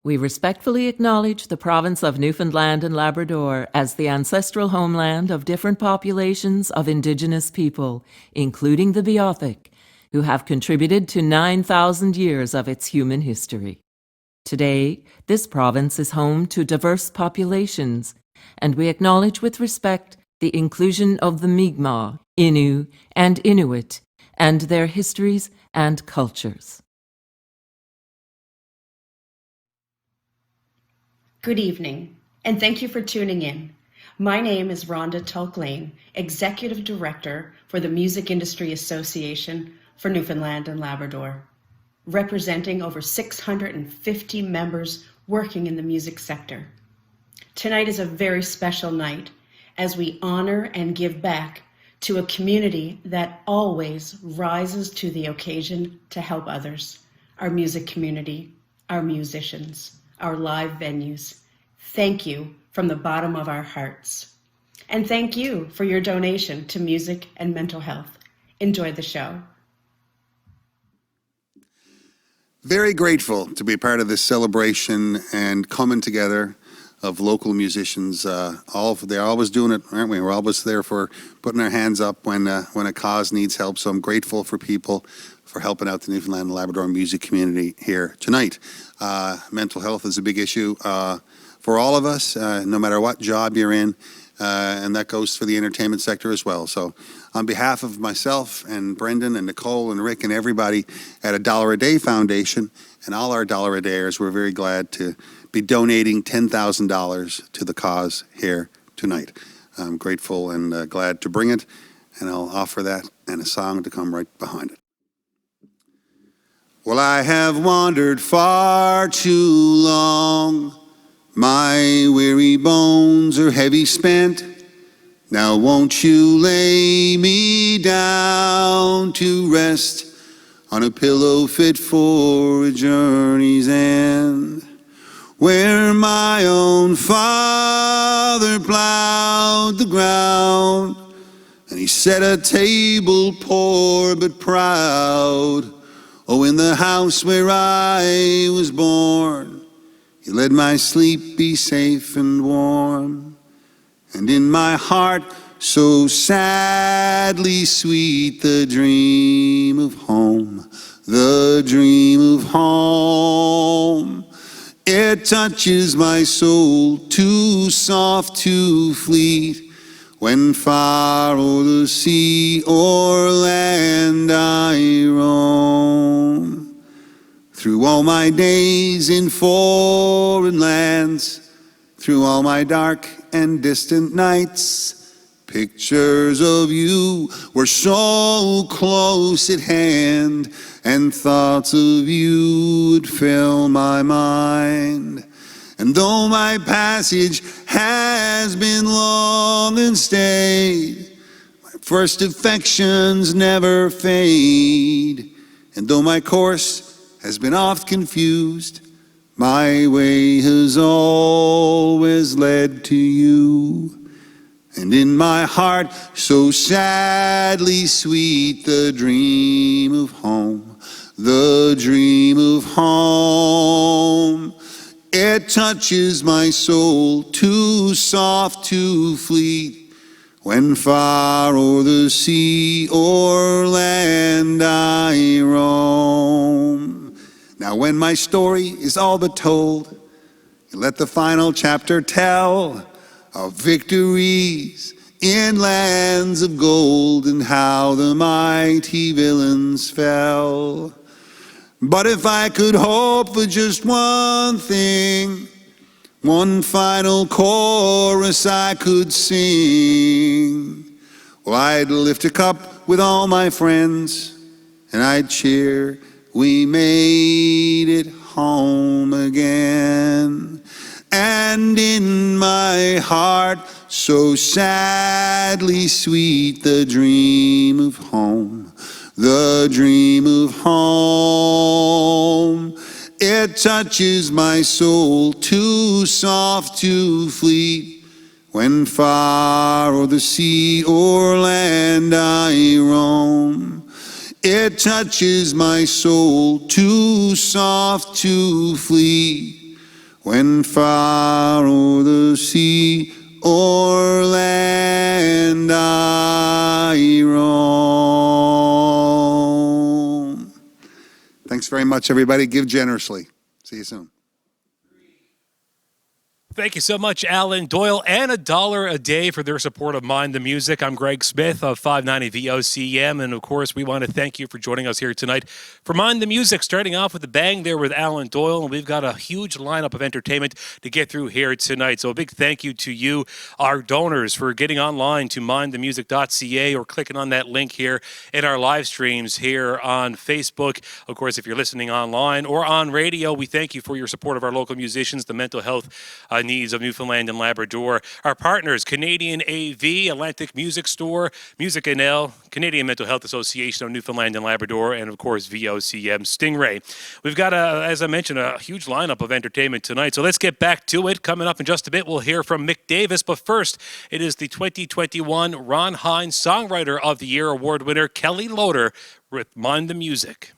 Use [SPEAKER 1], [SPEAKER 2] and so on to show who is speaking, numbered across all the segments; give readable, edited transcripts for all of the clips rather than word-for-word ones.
[SPEAKER 1] We respectfully acknowledge the province of Newfoundland and Labrador as the ancestral homeland of different populations of Indigenous people, including the Beothuk, who have contributed to 9,000 years of its human history. Today, this province is home to diverse populations, and we acknowledge with respect the inclusion of the Mi'kmaq, Innu, and Inuit, and their histories and cultures.
[SPEAKER 2] Good evening, and thank you for tuning in. My name is Rhonda Tulklane, Executive Director for the Music Industry Association for Newfoundland and Labrador, representing over 650 members working in the music sector. Tonight is a very special night as we honor and give back to a community that always rises to the occasion to help others, our music community, our musicians, our live venues. Thank you from the bottom of our hearts. And thank you for your donation to music and mental health. Enjoy the show.
[SPEAKER 3] Very grateful to be part of this celebration and coming together of local musicians. They're always doing it, aren't we? We're always there for putting our hands up when a cause needs help. So I'm grateful for people for helping out the Newfoundland and Labrador music community here tonight. Mental health is a big issue for all of us, no matter what job you're in, and that goes for the entertainment sector as well. So on behalf of myself and Brendan and Nicole and Rick and everybody at a Dollar a Day Foundation and all our Dollar a Dayers, we're very glad to be donating $10,000 to the cause here tonight. I'm grateful and glad to bring it, and I'll offer that and a song to come right behind it. Well, I have wandered far too long. My weary bones are heavy spent. Now won't you lay me down to rest on a pillow fit for a journey's end, where my own father plowed the ground, and he set a table poor but proud. Oh, in the house where I was born, he let my sleep be safe and warm. And in my heart, so sadly sweet, the dream of home, the dream of home. It touches my soul, too soft, too fleet, when far o'er the sea or land I roam. Through all my days in foreign lands, through all my dark and distant nights, pictures of you were so close at hand, and thoughts of you would fill my mind. And though my passage has been long and staid, my first affections never fade. And though my course has been oft confused, my way has always led to you. And in my heart, so sadly sweet, the dream of home, the dream of home. It touches my soul, too soft, too fleet, when far o'er the sea or land I roam. Now when my story is all but told, you let the final chapter tell of victories in lands of gold, and how the mighty villains fell. But if I could hope for just one thing, one final chorus I could sing, well, I'd lift a cup with all my friends, and I'd cheer, we made it home again. And in my heart, so sadly sweet, the dream of home, the dream of home. It touches my soul, too soft, too fleet, when far o'er the sea or land I roam. It touches my soul, too soft, too fleet, when far o'er the sea or land I roam. Thanks very much, everybody. Give generously. See you soon.
[SPEAKER 4] Thank you so much, Alan Doyle, and $1 a day for their support of Mind the Music. I'm Greg Smith of 590 VOCM, and of course, we want to thank you for joining us here tonight for Mind the Music, starting off with a bang there with Alan Doyle, and we've got a huge lineup of entertainment to get through here tonight. So a big thank you to you, our donors, for getting online to mindthemusic.ca or clicking on that link here in our live streams here on Facebook. Of course, if you're listening online or on radio, we thank you for your support of our local musicians, the mental health needs of Newfoundland and Labrador. Our partners, CanadianAV, Atlantic Music Store, MusicNL, Canadian Mental Health Association of Newfoundland and Labrador, and of course VOCM Stingray. We've got, as I mentioned, a huge lineup of entertainment tonight, so let's get back to it. Coming up in just a bit, we'll hear from Mick Davis, but first, it is the 2021 Ron Hines Songwriter of the Year Award winner, Kelly Loader, with Mind the Music.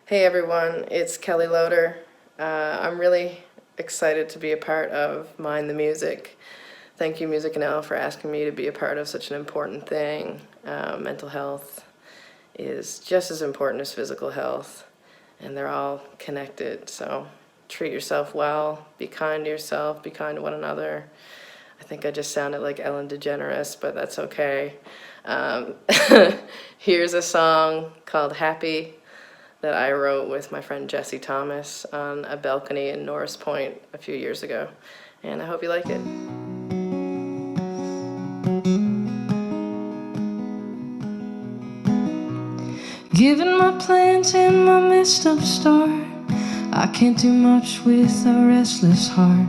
[SPEAKER 5] Hey everyone, it's Kelly Loader. I'm really excited to be a part of Mind the Music. Thank you, MusicNL, for asking me to be a part of such an important thing. Mental health is just as important as physical health, and they're all connected. So treat yourself well, be kind to yourself, be kind to one another. I think I just sounded like Ellen DeGeneres, but that's okay. Here's a song called Happy that I wrote with my friend Jesse Thomas on a balcony in Norris Point a few years ago, and I hope you like it.
[SPEAKER 6] Given my plans and my messed up start, I can't do much with a restless heart.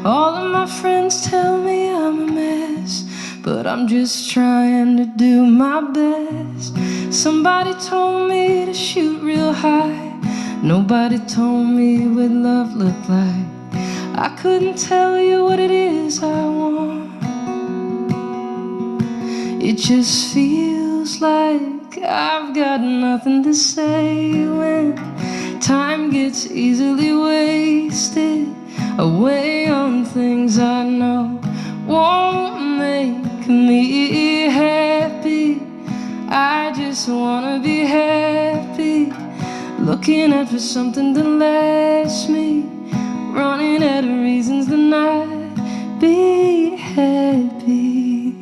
[SPEAKER 6] All of my friends tell me I'm a mess, but I'm just trying to do my best. Somebody told me to shoot real high. Nobody told me what love looked like. I couldn't tell you what it is I want. It just feels like I've got nothing to say when time gets easily wasted away on things I know won't make me happy. I just wanna be happy, looking out for something to last me, running out of reasons to not be happy.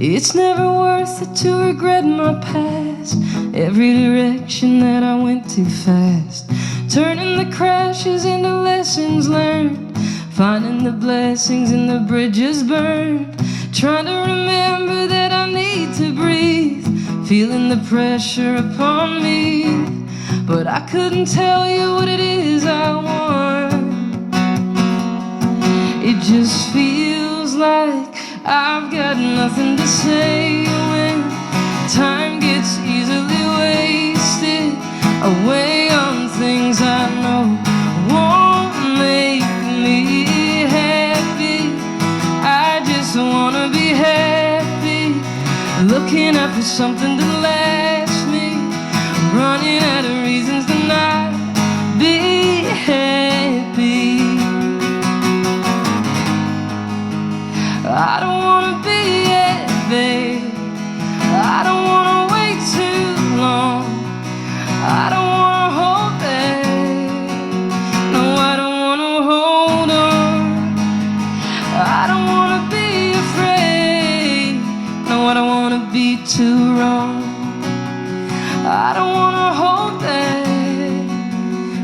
[SPEAKER 6] It's never worth it to regret my past, every direction that I went too fast, turning the crashes into lessons learned, finding the blessings in the bridges burned, trying to remember that I need to breathe, feeling the pressure upon me, but I couldn't tell you what it is I want. It just feels like I've got nothing to say when time gets easily wasted away on things I know won't make me happy. I just wanna be happy, looking out for something to last me, running out of reasons to not be happy. I don't wanna be happy, I don't wanna wait too long, I don't wanna hold back, no I don't wanna hold on, I don't wanna be afraid, no I don't wanna be too wrong, I don't wanna hold back,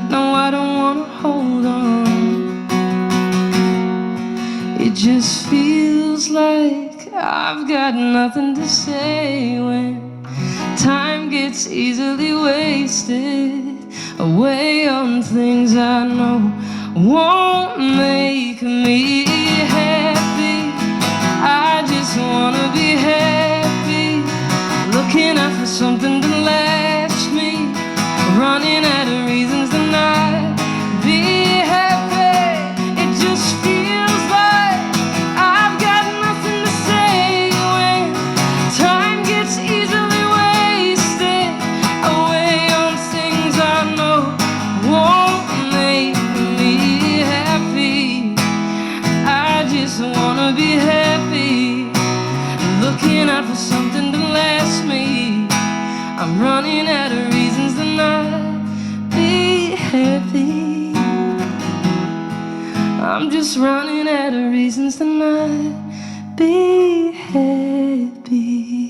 [SPEAKER 6] no I don't wanna hold on. It just feels like I've got nothing to say when time gets easily wasted away on things I know won't make me happy. I just wanna be happy, looking out for something to last me, running out of reasons to not be happy. It just feels like I've got nothing to say when just running out of reasons to not be happy.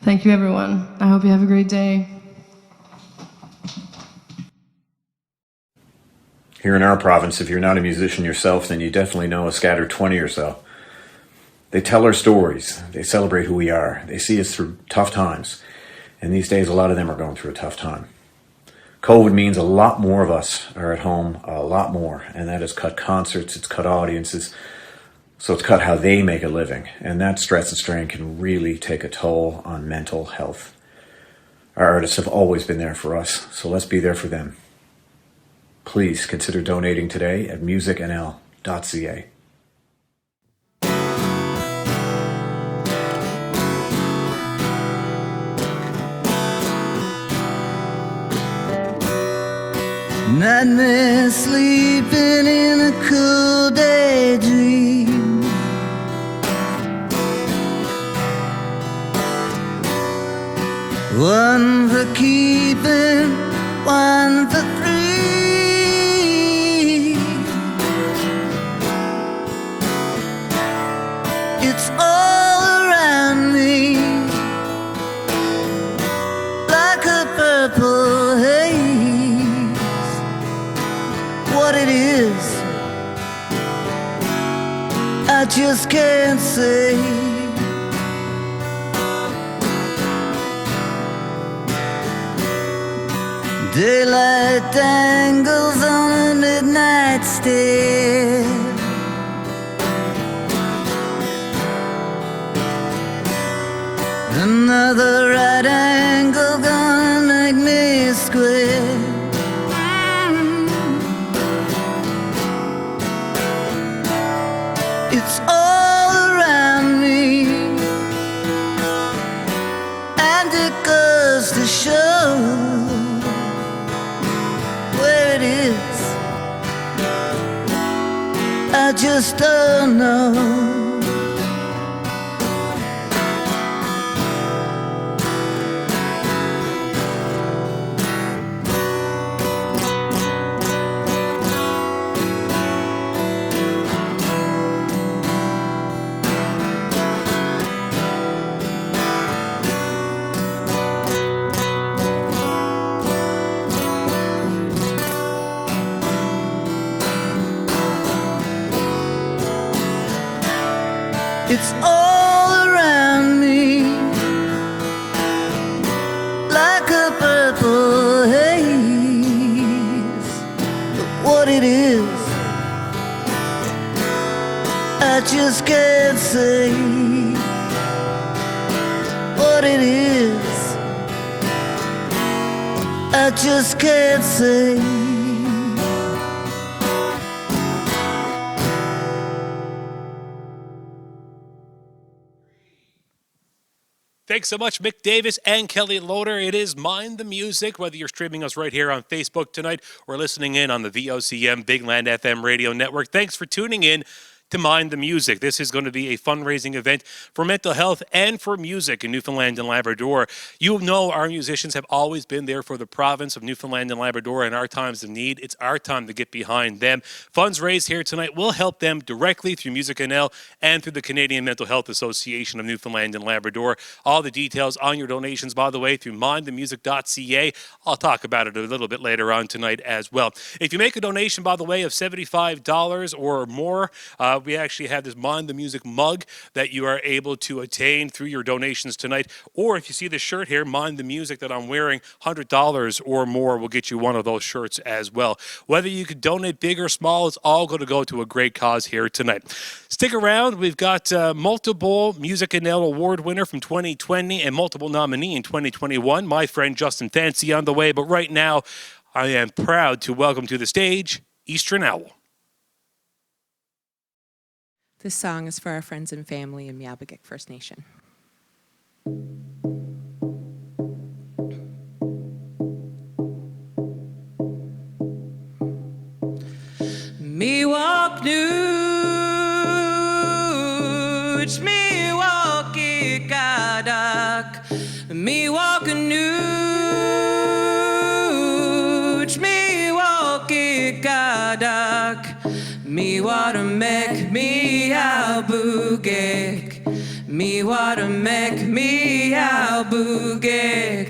[SPEAKER 6] Thank you, everyone. I hope you have a great day.
[SPEAKER 7] Here in our province, if you're not a musician yourself, then you definitely know a scattered 20 or so. They tell our stories. They celebrate who we are. They see us through tough times. And these days, a lot of them are going through a tough time. COVID means a lot more of us are at home, a lot more. And that has cut concerts, it's cut audiences. So it's cut how they make a living. And that stress and strain can really take a toll on mental health. Our artists have always been there for us, so let's be there for them. Please consider donating today at MusicNL.ca.
[SPEAKER 8] Nightmare sleeping in a cool daydream. One for keeping, one for free. It's all around me, like a purple haze. What it is, I just can't say. Daylight dangles on a midnight stair. Another right angle gonna make me square. It's all around me, and it goes to show where it is, I just don't know. It's all around me, like a purple haze. But what it is, I just can't say. What it is, I just can't say.
[SPEAKER 4] Thanks so much, Mick Davis and Kelly Loader. It is Mind the Music, whether you're streaming us right here on Facebook tonight or listening in on the VOCM Big Land FM radio network. Thanks for tuning in to Mind the Music. This is going to be a fundraising event for mental health and for music in Newfoundland and Labrador. You know our musicians have always been there for the province of Newfoundland and Labrador in our times of need. It's our time to get behind them. Funds raised here tonight will help them directly through MusicNL and through the Canadian Mental Health Association of Newfoundland and Labrador. All the details on your donations, by the way, through mindthemusic.ca. I'll talk about it a little bit later on tonight as well. If you make a donation, by the way, of $75 or more, we actually have this Mind the Music mug that you are able to attain through your donations tonight. Or if you see the shirt here, Mind the Music, that I'm wearing, $100 or more will get you one of those shirts as well. Whether you could donate big or small, it's all going to go to a great cause here tonight. Stick around. We've got multiple MusicNL award winner from 2020 and multiple nominee in 2021, my friend Justin Fancy, on the way. But right now, I am proud to welcome to the stage Eastern Owl.
[SPEAKER 9] This song is for our friends and family in Miabagik First Nation. Miwok Nuj, Miwok Ikadak, Miwok Nuj, Miwok Ikadak.
[SPEAKER 6] watermek me albugek. Me watermek me albugek.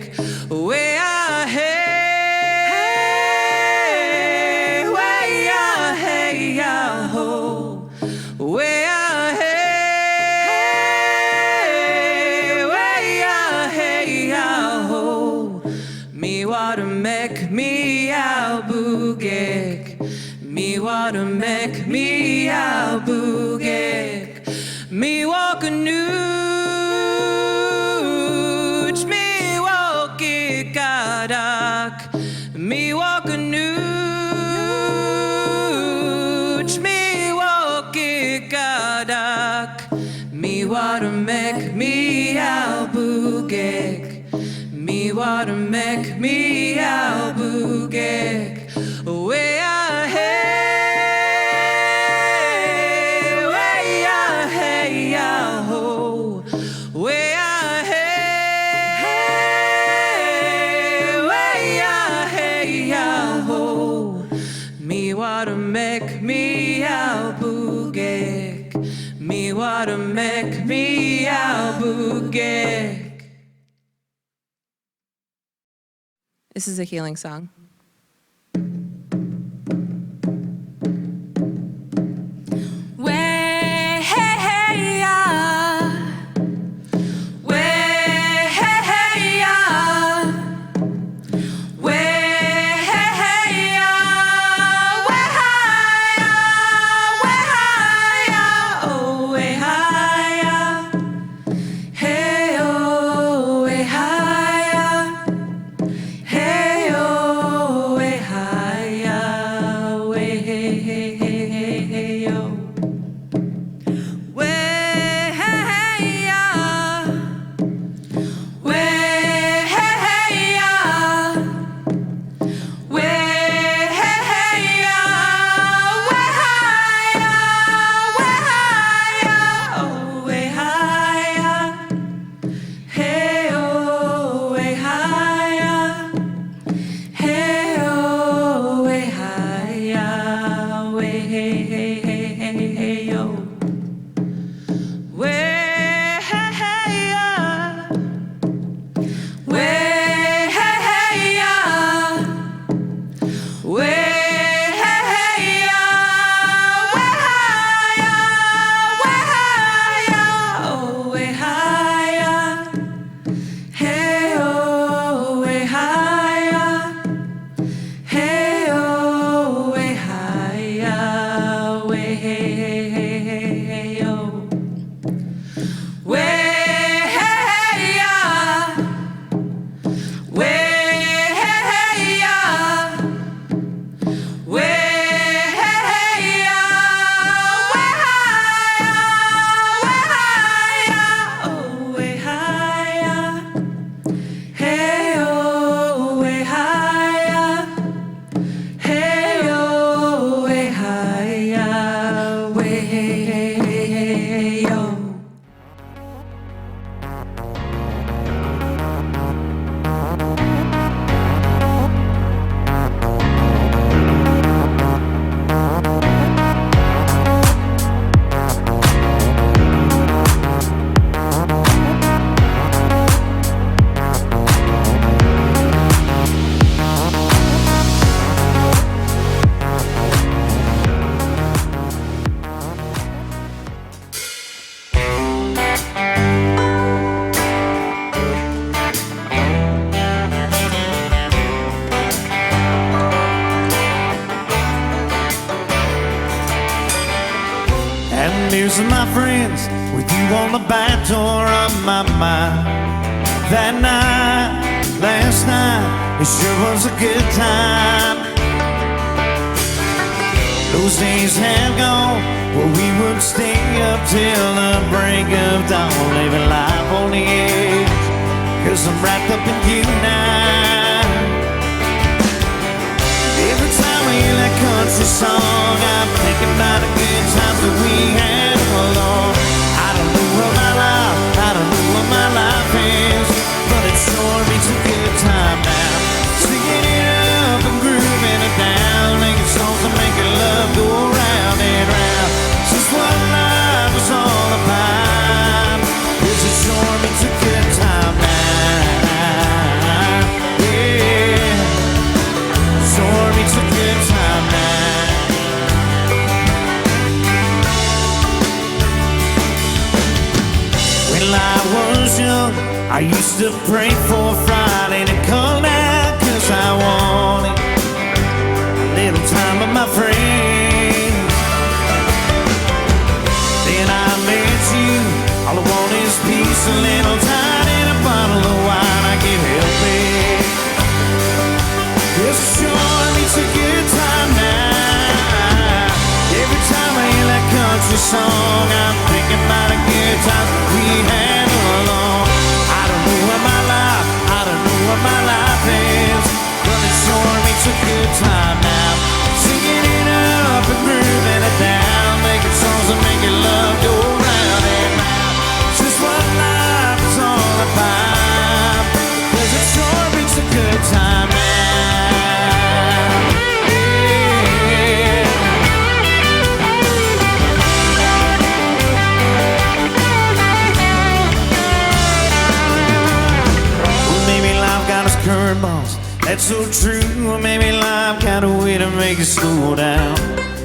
[SPEAKER 6] Way I hey, way I hey ya ho. Way I hey, way I hey ya ho. Me watermek me albugek. Me watermek me albugek. Me walk a nooch, me walk it gadak. Me walk a nooch, me walk it gadak. Me watermek me albugek. Me watermek me albugek. Way I hey, way I hey ya ho. Way I hey, way I hey ya ho. Me watermek me albugek. Me watermek me albugek.
[SPEAKER 9] This is a healing song.
[SPEAKER 10] Here's my friends, with you on the back door of my mind. That night, last night, it sure was a good time. Those days have gone, where we would stay up till the break of dawn, living life on the edge, 'cause I'm wrapped up in you now. Every time I hear that country song, I'm thinking about the good times that we had along. I don't know what my life, I don't know what my life is, but it sure beats a good time now. Singing it up and grooving it down, making songs to make your love go round and round. I used to pray for Friday to come back, 'cause I wanted a little time with my friends. Then I met you, all I want is peace, a little time and a bottle of wine. I can't help it. Yes, sure, it's a good time now. Every time I hear that country song, I'm thinking about a good time we had along. I don't know what my life is, but it sure makes a good time now. Singing it up and grooving it down, making songs that make your love go round and round. It's just what life is all about, 'cause it sure makes a good time now. Curveballs, that's so true. Maybe life got a way to make it slow down,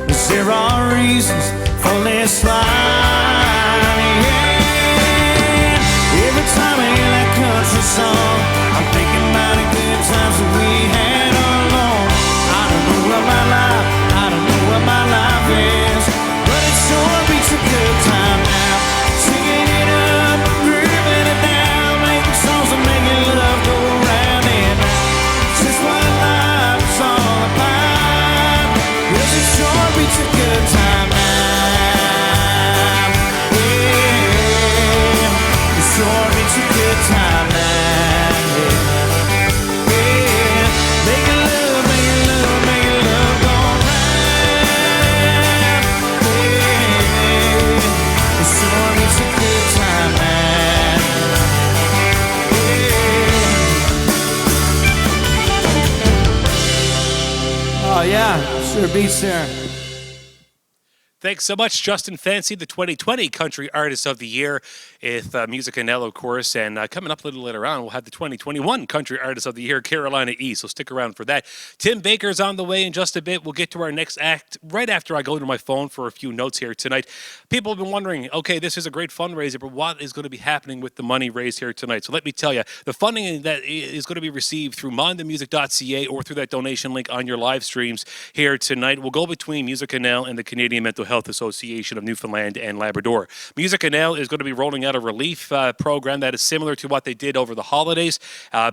[SPEAKER 10] 'cause there are reasons for this life, yeah. Every time I hear that country song, I'm thinking about the good times that we had alone. I don't know what my life is, but it sure beats a good time now. Singing it up, grooving it down, making songs that make your love go round. It's a good time now, yeah. It sure it's a good time now, yeah. Make it love, make it love, make it love go round, yeah. It sure it's a good time now, yeah. Oh yeah, sure beats there.
[SPEAKER 4] Thanks so much, Justin Fancy, the 2020 Country Artist of the Year with MusicNL, of course. And coming up a little later on, we'll have the 2021 Country Artist of the Year, Carolina E. So stick around for that. Tim Baker's on the way in just a bit. We'll get to our next act right after I go to my phone for a few notes here tonight. People have been wondering, okay, this is a great fundraiser, but what is going to be happening with the money raised here tonight? So let me tell you, the funding that is going to be received through mindthemusic.ca or through that donation link on your live streams here tonight will go between MusicNL and the Canadian Mental Health Association of Newfoundland and Labrador. MusicNL is going to be rolling out a relief program that is similar to what they did over the holidays,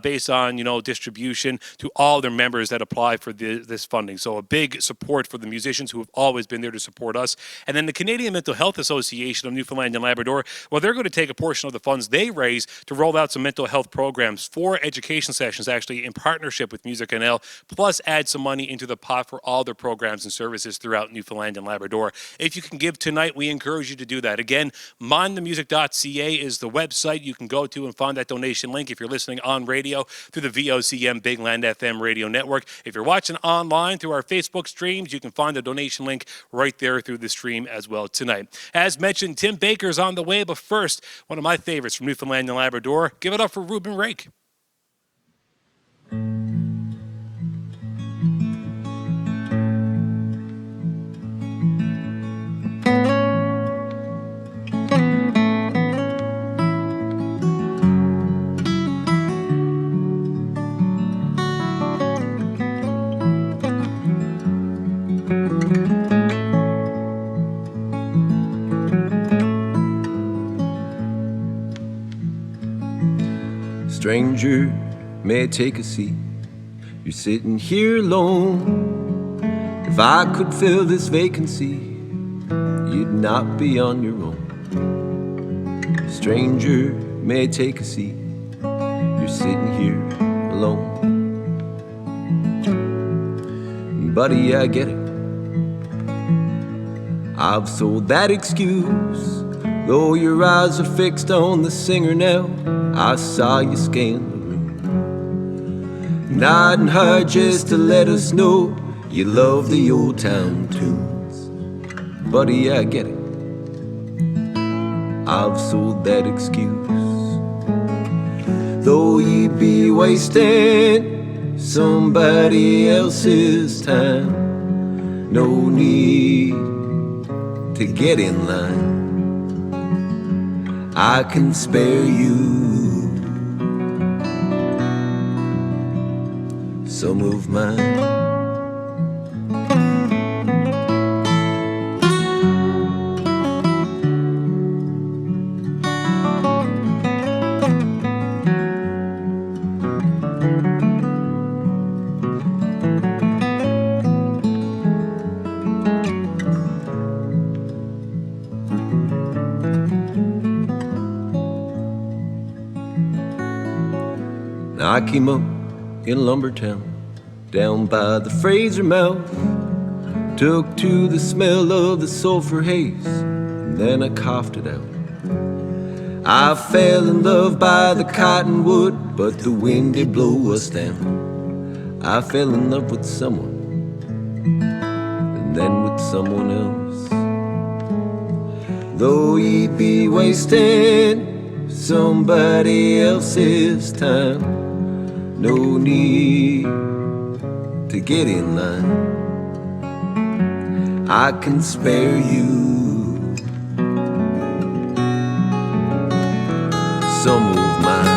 [SPEAKER 4] based on distribution to all their members that apply for this funding. So a big support for the musicians who have always been there to support us. And then the Canadian Mental Health Association of Newfoundland and Labrador, well, they're going to take a portion of the funds they raise to roll out some mental health programs, 4 education sessions actually in partnership with MusicNL, plus add some money into the pot for all their programs and services throughout Newfoundland and Labrador. If you can give tonight, we encourage you to do that. Again, mindthemusic.ca is the website you can go to and find that donation link if you're listening on radio through the VOCM Big Land FM radio network. If you're watching online through our Facebook streams, you can find the donation link right there through the stream as well tonight. As mentioned, Tim Baker's on the way, but first, one of my favorites from Newfoundland and Labrador. Give it up for Ruben Rake.
[SPEAKER 11] Stranger, may I take a seat? You're sitting here alone. If I could fill this vacancy, you'd not be on your own. Stranger, may I take a seat? You're sitting here alone. Buddy, I get it. I've sold that excuse. Though your eyes are fixed on the singer now, I saw you scan the room, nodding hard just to let us know you love the old town tunes. Buddy, I get it. I've sold that excuse. Though you be wasting somebody else's time, no need to get in line. I can spare you some of mine. I came up in Lumbertown, down by the Fraser mouth. Took to the smell of the sulfur haze, and then I coughed it out. I fell in love by the cottonwood, but the wind did blow us down. I fell in love with someone, and then with someone else. Though he'd be wasting somebody else's time, no need to get in line. I can spare you some of mine.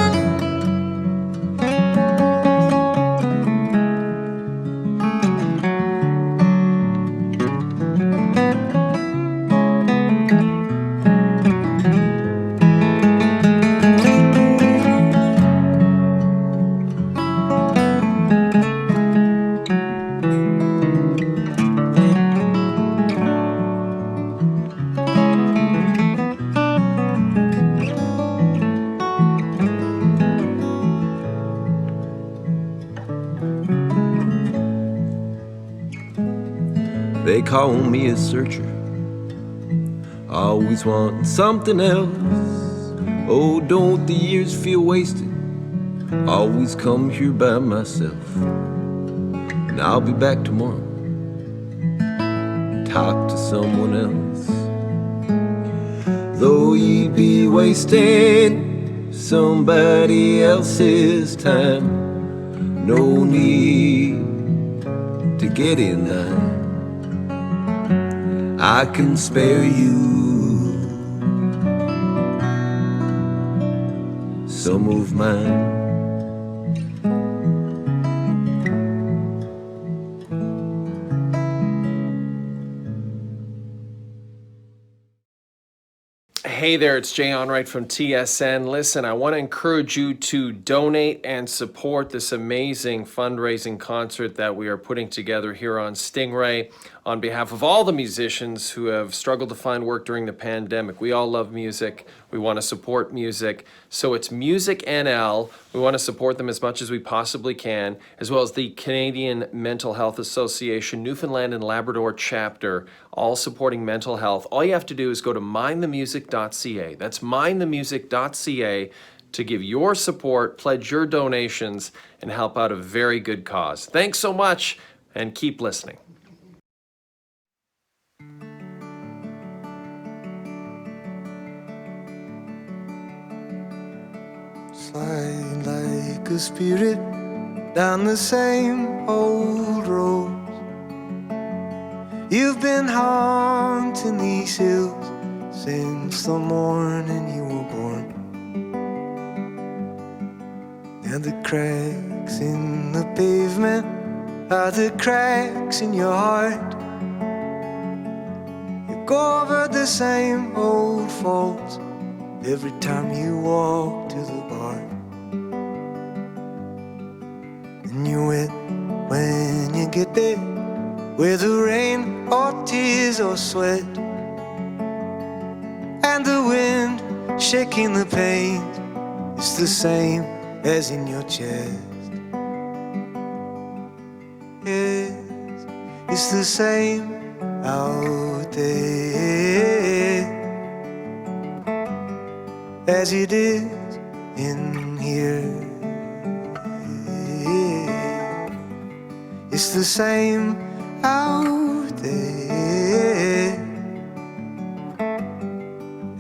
[SPEAKER 11] They call me a searcher, always wanting something else. Oh, don't the years feel wasted? Always come here by myself. And I'll be back tomorrow, talk to someone else. Though you'd be wasting somebody else's time, no need to get in line. I can spare you some of mine.
[SPEAKER 12] Hey there, it's Jay Onright from TSN. Listen, I want to encourage you to donate and support this amazing fundraising concert that we are putting together here on Stingray on behalf of all the musicians who have struggled to find work during the pandemic. We all love music. We want to support music. So it's MusicNL. We want to support them as much as we possibly can, as well as the Canadian Mental Health Association, Newfoundland and Labrador chapter, all supporting mental health. All you have to do is go to mindthemusic.ca. That's mindthemusic.ca to give your support, pledge your donations, and help out a very good cause. Thanks so much, and keep listening.
[SPEAKER 10] Slide like a spirit down the same old road. You've been haunting these hills since the morning you were born. And the cracks in the pavement are the cracks in your heart. You go over the same old faults every time you walk to the bar. And you wet when you get there, whether rain or tears or sweat. And the wind shaking the paint is the same as in your chest. Yes, it's the same out there as it is in here. It's the same out there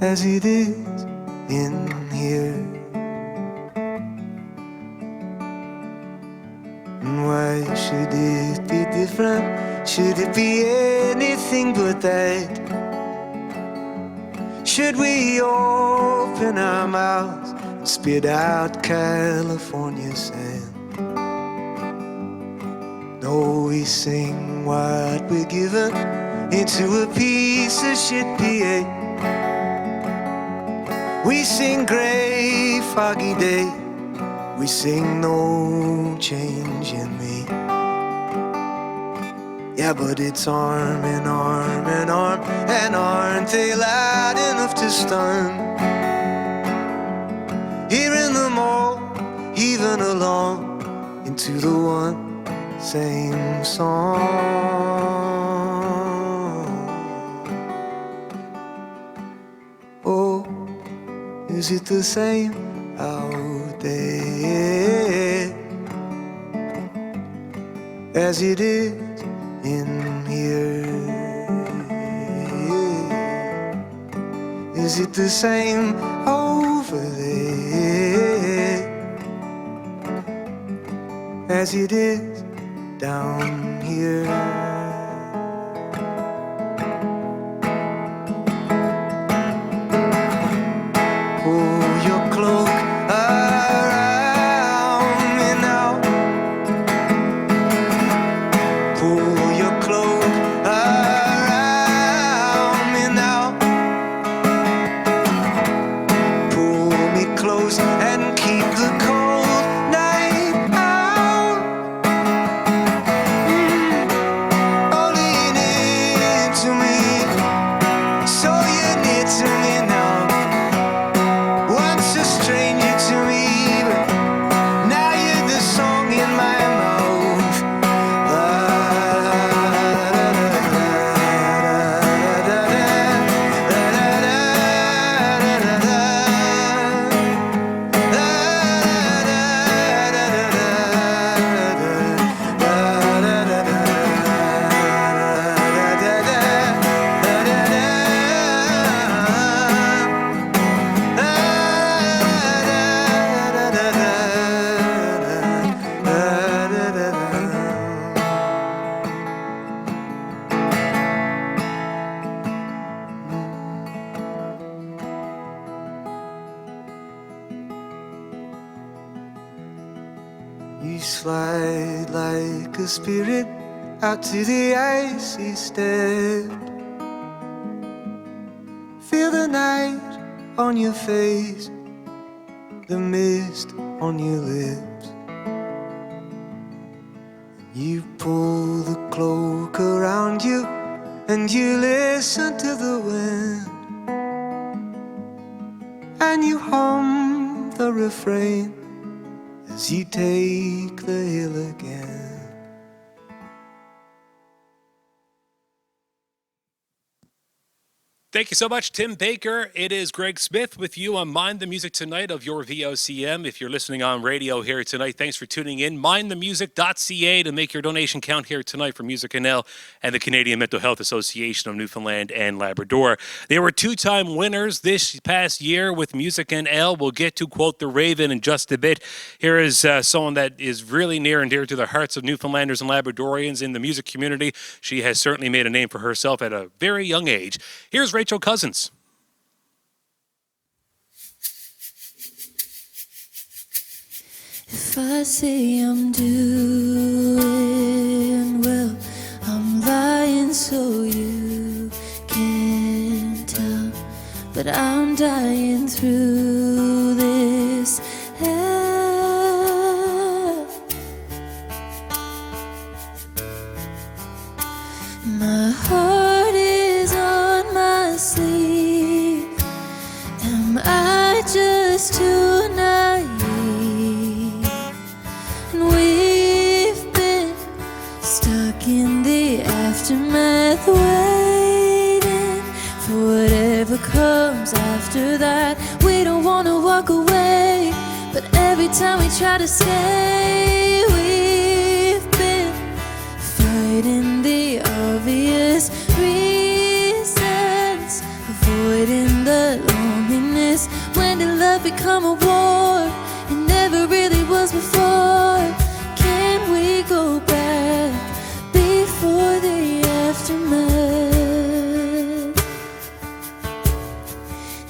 [SPEAKER 10] as it is in here. And why should it be different? Should it be anything but that? Should we open our mouths and spit out California sand? know we sing what we're given into a piece of shit PA. We sing grey foggy day, we sing no change in me. Yeah, but it's arm in arm in arm, and aren't they loud enough to stun? Hearing them all, even along into the one same song. Oh, is it the same out there as it is in here? Is it the same over there as it is down here? Pull your cloak around me now. Pull your cloak around me now. Pull me close and keep the cold night out. Oh, lean into me, so you're near to me now. Once a stranger to me, but now you're the song in my mouth. You slide like a spirit out to the icy step. Feel the night on your face, the mist on your lips. You pull the cloak around you and you listen to the wind, and you hum the refrain as you take the hill again.
[SPEAKER 4] Thank you so much, Tim Baker. It is Greg Smith with you on Mind the Music tonight of your VOCM. If you're listening on radio here tonight, thanks for tuning in. mindthemusic.ca to make your donation count here tonight for MusicNL and the Canadian Mental Health Association of Newfoundland and Labrador. They were two-time winners this past year with MusicNL. We'll get to Quote the Raven in just a bit. Here is someone that is really near and dear to the hearts of Newfoundlanders and Labradorians in the music community. She has certainly made a name for herself at a very young age. Here's Rachel Cousins.
[SPEAKER 6] If I say I'm doing well, I'm lying so you can't tell. But I'm dying through this hell. My heart is on my sleeve. Am I just too naive? And we've been stuck in the aftermath, waiting for whatever comes after that. We don't want to walk away, but every time we try to stay, we've been fighting the obvious reasons, avoiding the loneliness. When did love become a war? It never really was before. Can we go back before the aftermath?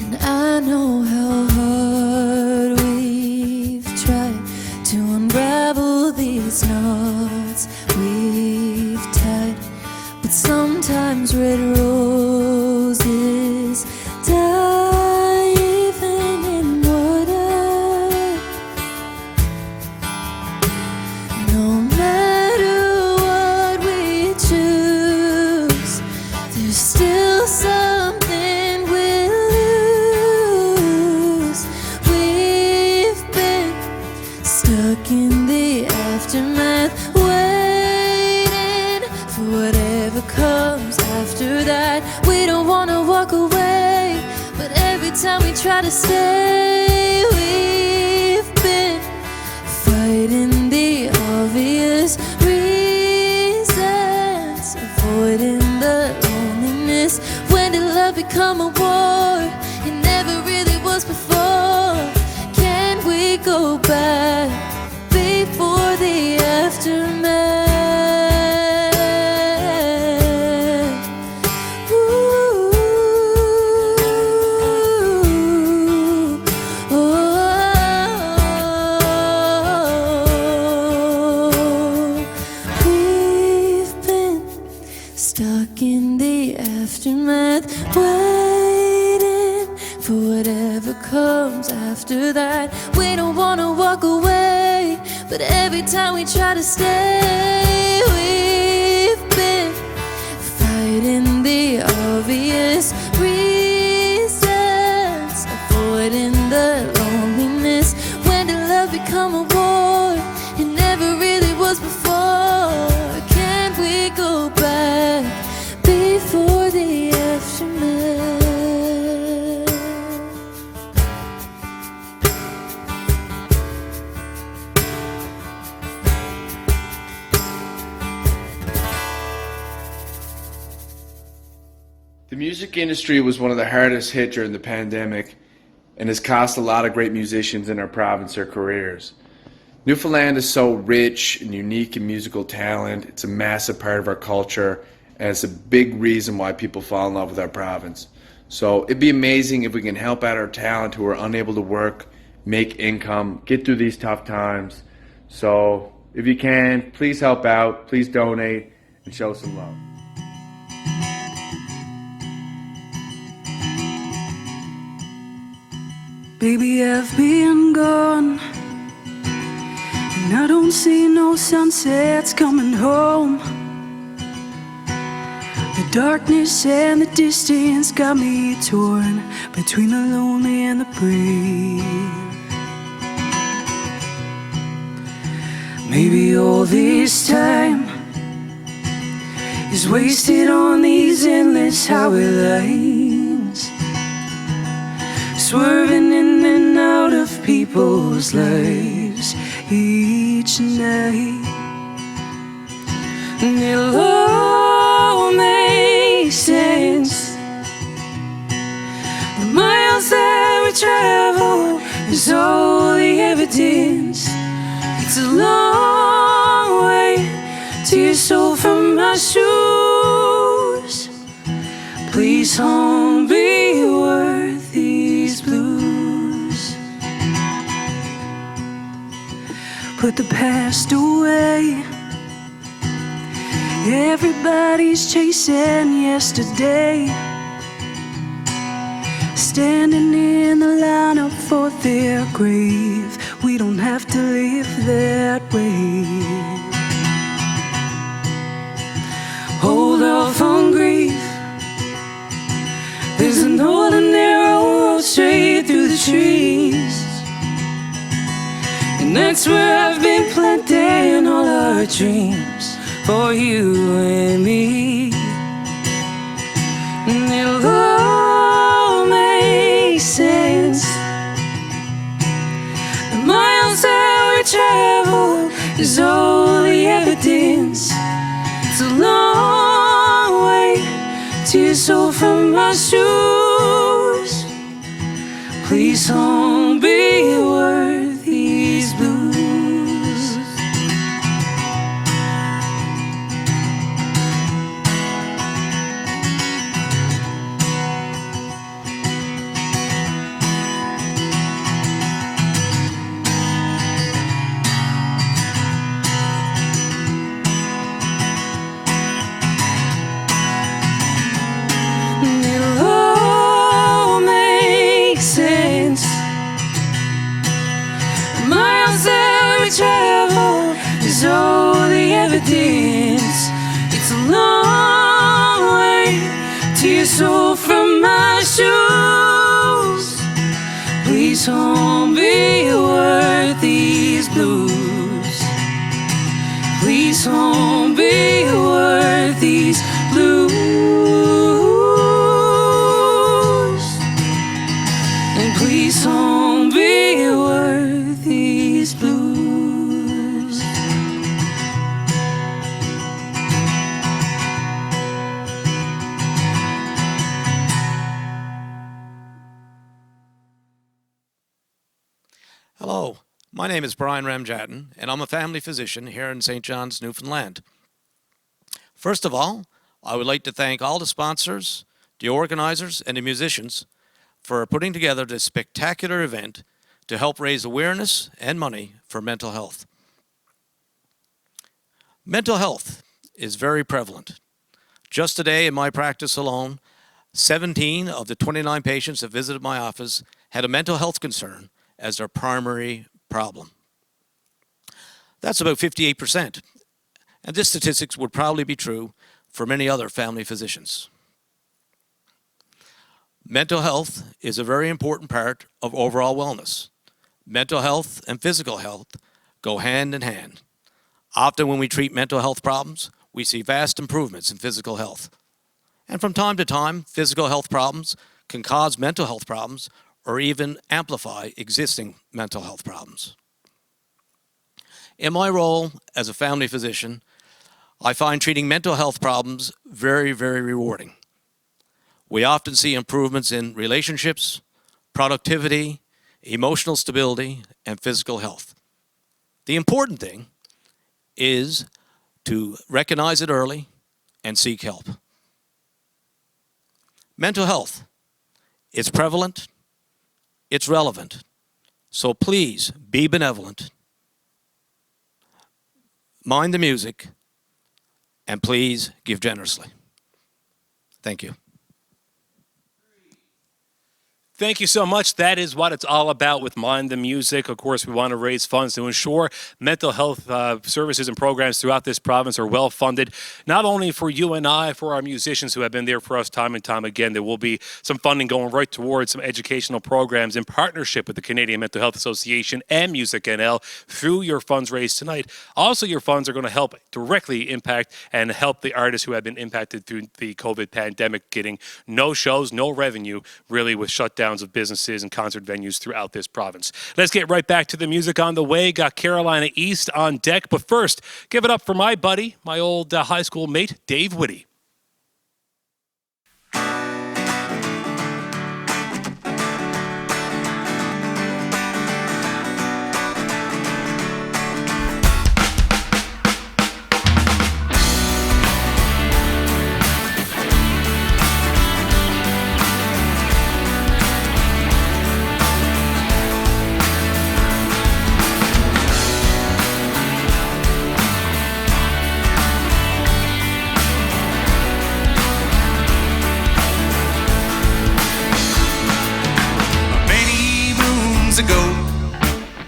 [SPEAKER 6] And I know how hard we've tried to unravel these knots we try to stay, we've been fighting the obvious reasons, avoiding the loneliness. When did love become a war? It never really was before. Can we go back before the aftermath? Stuck in the aftermath, waiting for whatever comes after that. We don't wanna walk away, but every time we try to stay, we've been fighting the obvious reasons, avoiding the loneliness. When did love become a war? It never really was before. Can't we go back before the aftermath?
[SPEAKER 13] The music industry was one of the hardest hit during the pandemic and has cost a lot of great musicians in our province their careers. Newfoundland is so rich and unique in musical talent. It's a massive part of our culture, and it's a big reason why people fall in love with our province. So it'd be amazing if we can help out our talent who are unable to work, make income, get through these tough times. So if you can, please help out, please donate, and show some love.
[SPEAKER 14] Baby, I've been gone, and I don't see no sunsets coming home. The darkness and the distance got me torn between the lonely and the brave. Maybe all this time is wasted on these endless highway lines, swerving in and out of people's lives each night. And it'll all make sense. The miles that we travel is all the evidence. It's a long way to your soul from my shoes. Please don't be worth these blues. Put the past away. Everybody's chasing yesterday, standing in the lineup for their grave. We don't have to live that way. Hold off on grief. There's an ordinary road straight through the trees, and that's where I've been planting all our dreams for you and me. And it'll all make sense. The miles that we travel is all the evidence. It's a long way to your soul from my shoes. Please don't be worth these blues. Travel is all the evidence. It's a long way to your soul from my shoes. Please don't be worth these blues. Please don't be worth these blues. And
[SPEAKER 15] My name is Brian Ramjatan, and I'm a family physician here in St. John's, Newfoundland. First of all, I would like to thank all the sponsors, the organizers, and the musicians for putting together this spectacular event to help raise awareness and money for mental health. Mental health is very prevalent. Just today in my practice alone, 17 of the 29 patients that visited my office had a mental health concern as their primary problem. That's about 58%, and this statistics would probably be true for many other family physicians. Mental health is a very important part of overall wellness. Mental health and physical health go hand in hand. Often when we treat mental health problems, we see vast improvements in physical health. And from time to time, physical health problems can cause mental health problems or even amplify existing mental health problems. In my role as a family physician, I find treating mental health problems very, very rewarding. We often see improvements in relationships, productivity, emotional stability, and physical health. The important thing is to recognize it early and seek help. Mental health, it's prevalent, it's relevant, so please be benevolent, mind the music, and please give generously. Thank you.
[SPEAKER 4] Thank you so much. That is what it's all about with Mind the Music. Of course, we want to raise funds to ensure mental health services and programs throughout this province are well funded, not only for you and I, for our musicians who have been there for us time and time again. There will be some funding going right towards some educational programs in partnership with the Canadian Mental Health Association and MusicNL through your funds raised tonight. Also, your funds are going to help directly impact and help the artists who have been impacted through the COVID pandemic, getting no shows, no revenue, really, with shutdowns of businesses and concert venues throughout this province. Let's get right back to the music on the way. Got Carolina East on deck, but first, give it up for my buddy, my old high school mate, Dave Whitty.
[SPEAKER 10] Ago,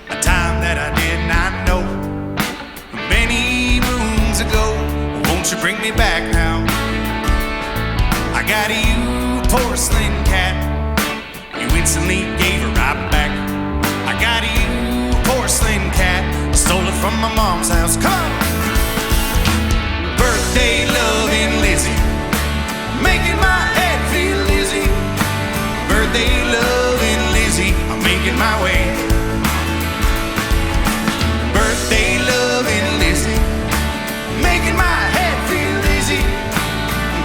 [SPEAKER 10] a time that I did not know. Many moons ago, won't you bring me back now? I got you, porcelain cat. You instantly gave her right back. I got you, porcelain cat. Stole it from my mom's house. Come on! Birthday loving Lizzie, making my head feel dizzy. Birthday loving Lizzie, I'm making my way. Birthday loving Lizzie, making my head feel dizzy.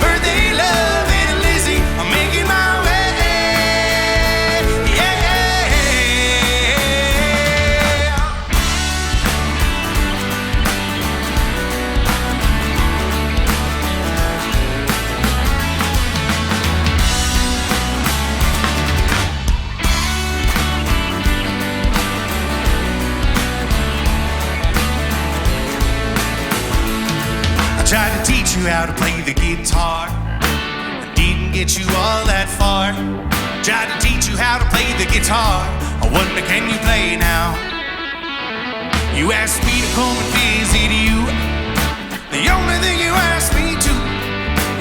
[SPEAKER 10] Birthday loving Lizzie, I'm making my way. Yeah. Tried to teach you how to play the guitar, I didn't get you all that far. Tried to teach you how to play the guitar, I wonder can you play now? You asked me to come and visit you, the only thing you asked me to.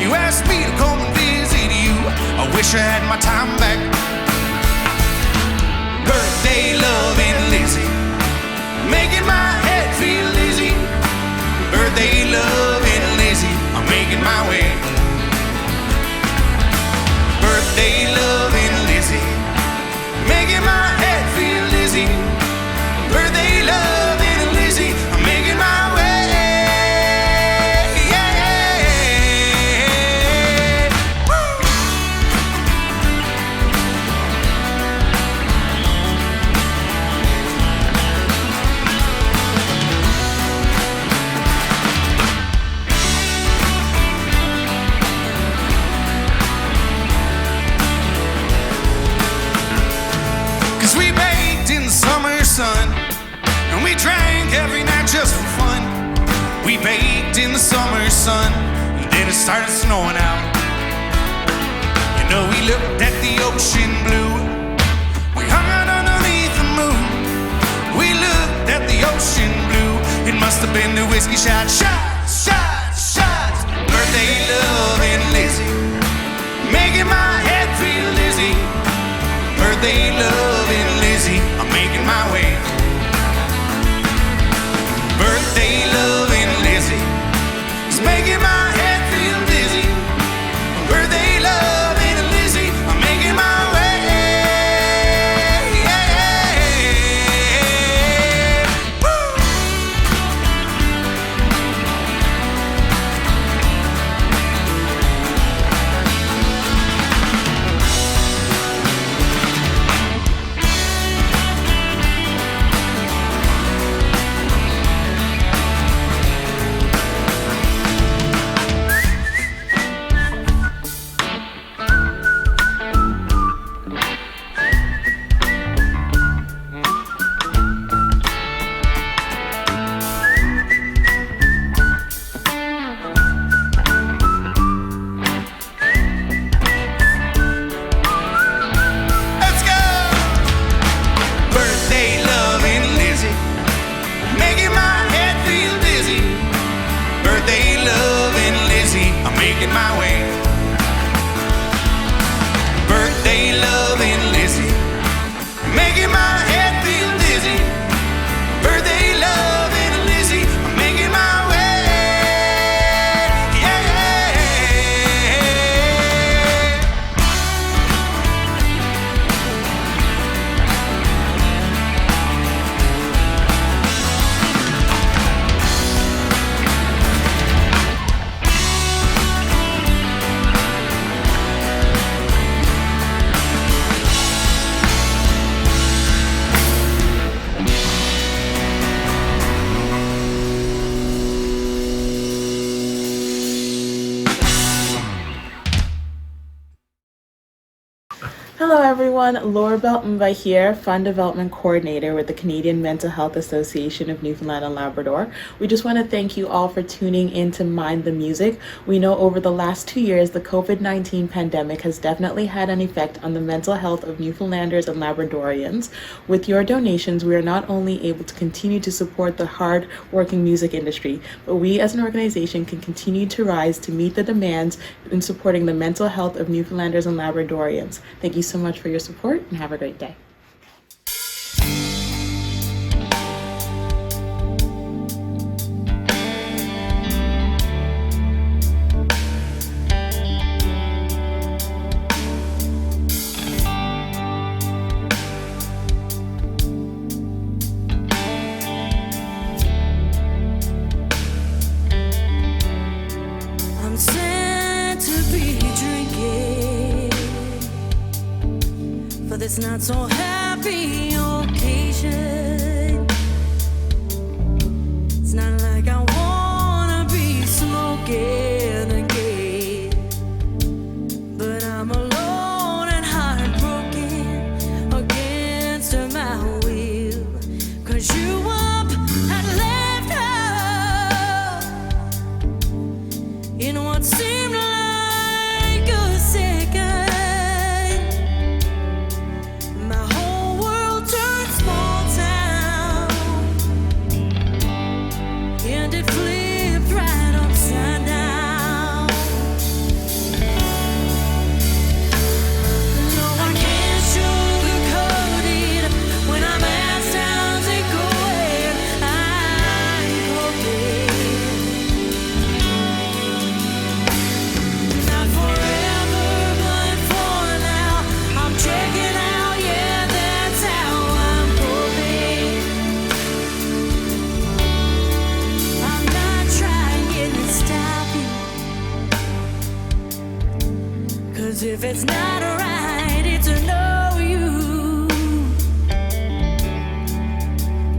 [SPEAKER 10] You asked me to come and visit you, I wish I had my time back. Birthday loving Lizzie, making my head feel dizzy. Birthday loving Lizzie, I'm making my way. Birthday loving Lizzie, making my head feel dizzy. Birthday loving Lizzie, I'm making my way. Woo! We drank every night just for fun. We baked in the summer sun, and then it started snowing out. You know, we looked at the ocean blue. We hung out underneath the moon. We looked at the ocean blue. It must have been the whiskey shot, shots, shots, shots. Birthday loving Lizzie, making my head feel dizzy. Birthday loving Lizzie, I'm making my way. Birthday loving Lizzie is making my head feel dizzy. Birthday loving Lizzie, I'm making my way.
[SPEAKER 16] Hello everyone, Laurabel here, Fund Development Coordinator with the Canadian Mental Health Association of Newfoundland and Labrador. We just want to thank you all for tuning in to Mind the Music. We know over the last 2 years, the COVID-19 pandemic has definitely had an effect on the mental health of Newfoundlanders and Labradorians. With your donations, we are not only able to continue to support the hard-working music industry, but we as an organization can continue to rise to meet the demands in supporting the mental health of Newfoundlanders and Labradorians. Thank you so much for your support and have a great day.
[SPEAKER 14] I'm sad to be drinking for this not so happy occasion. It's not like I wanna be smoking again, but I'm alone and heartbroken against my will. 'Cause you up and left out in what seemed like a second. My whole world turned small town, and it flipped right upside down. No, I can't sugarcoat it when I'm asked how's it going. I'm hoping not forever, but for now, I'm checking out. Yeah, that's how I'm hoping. I'm not trying to stop you, 'cause if it's not right, it's a no you.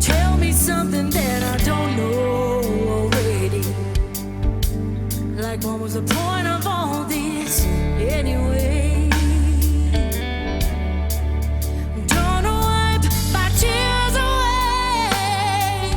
[SPEAKER 14] Tell me something that I don't know already. Like, what was the point of all this anyway? Don't wipe my tears away.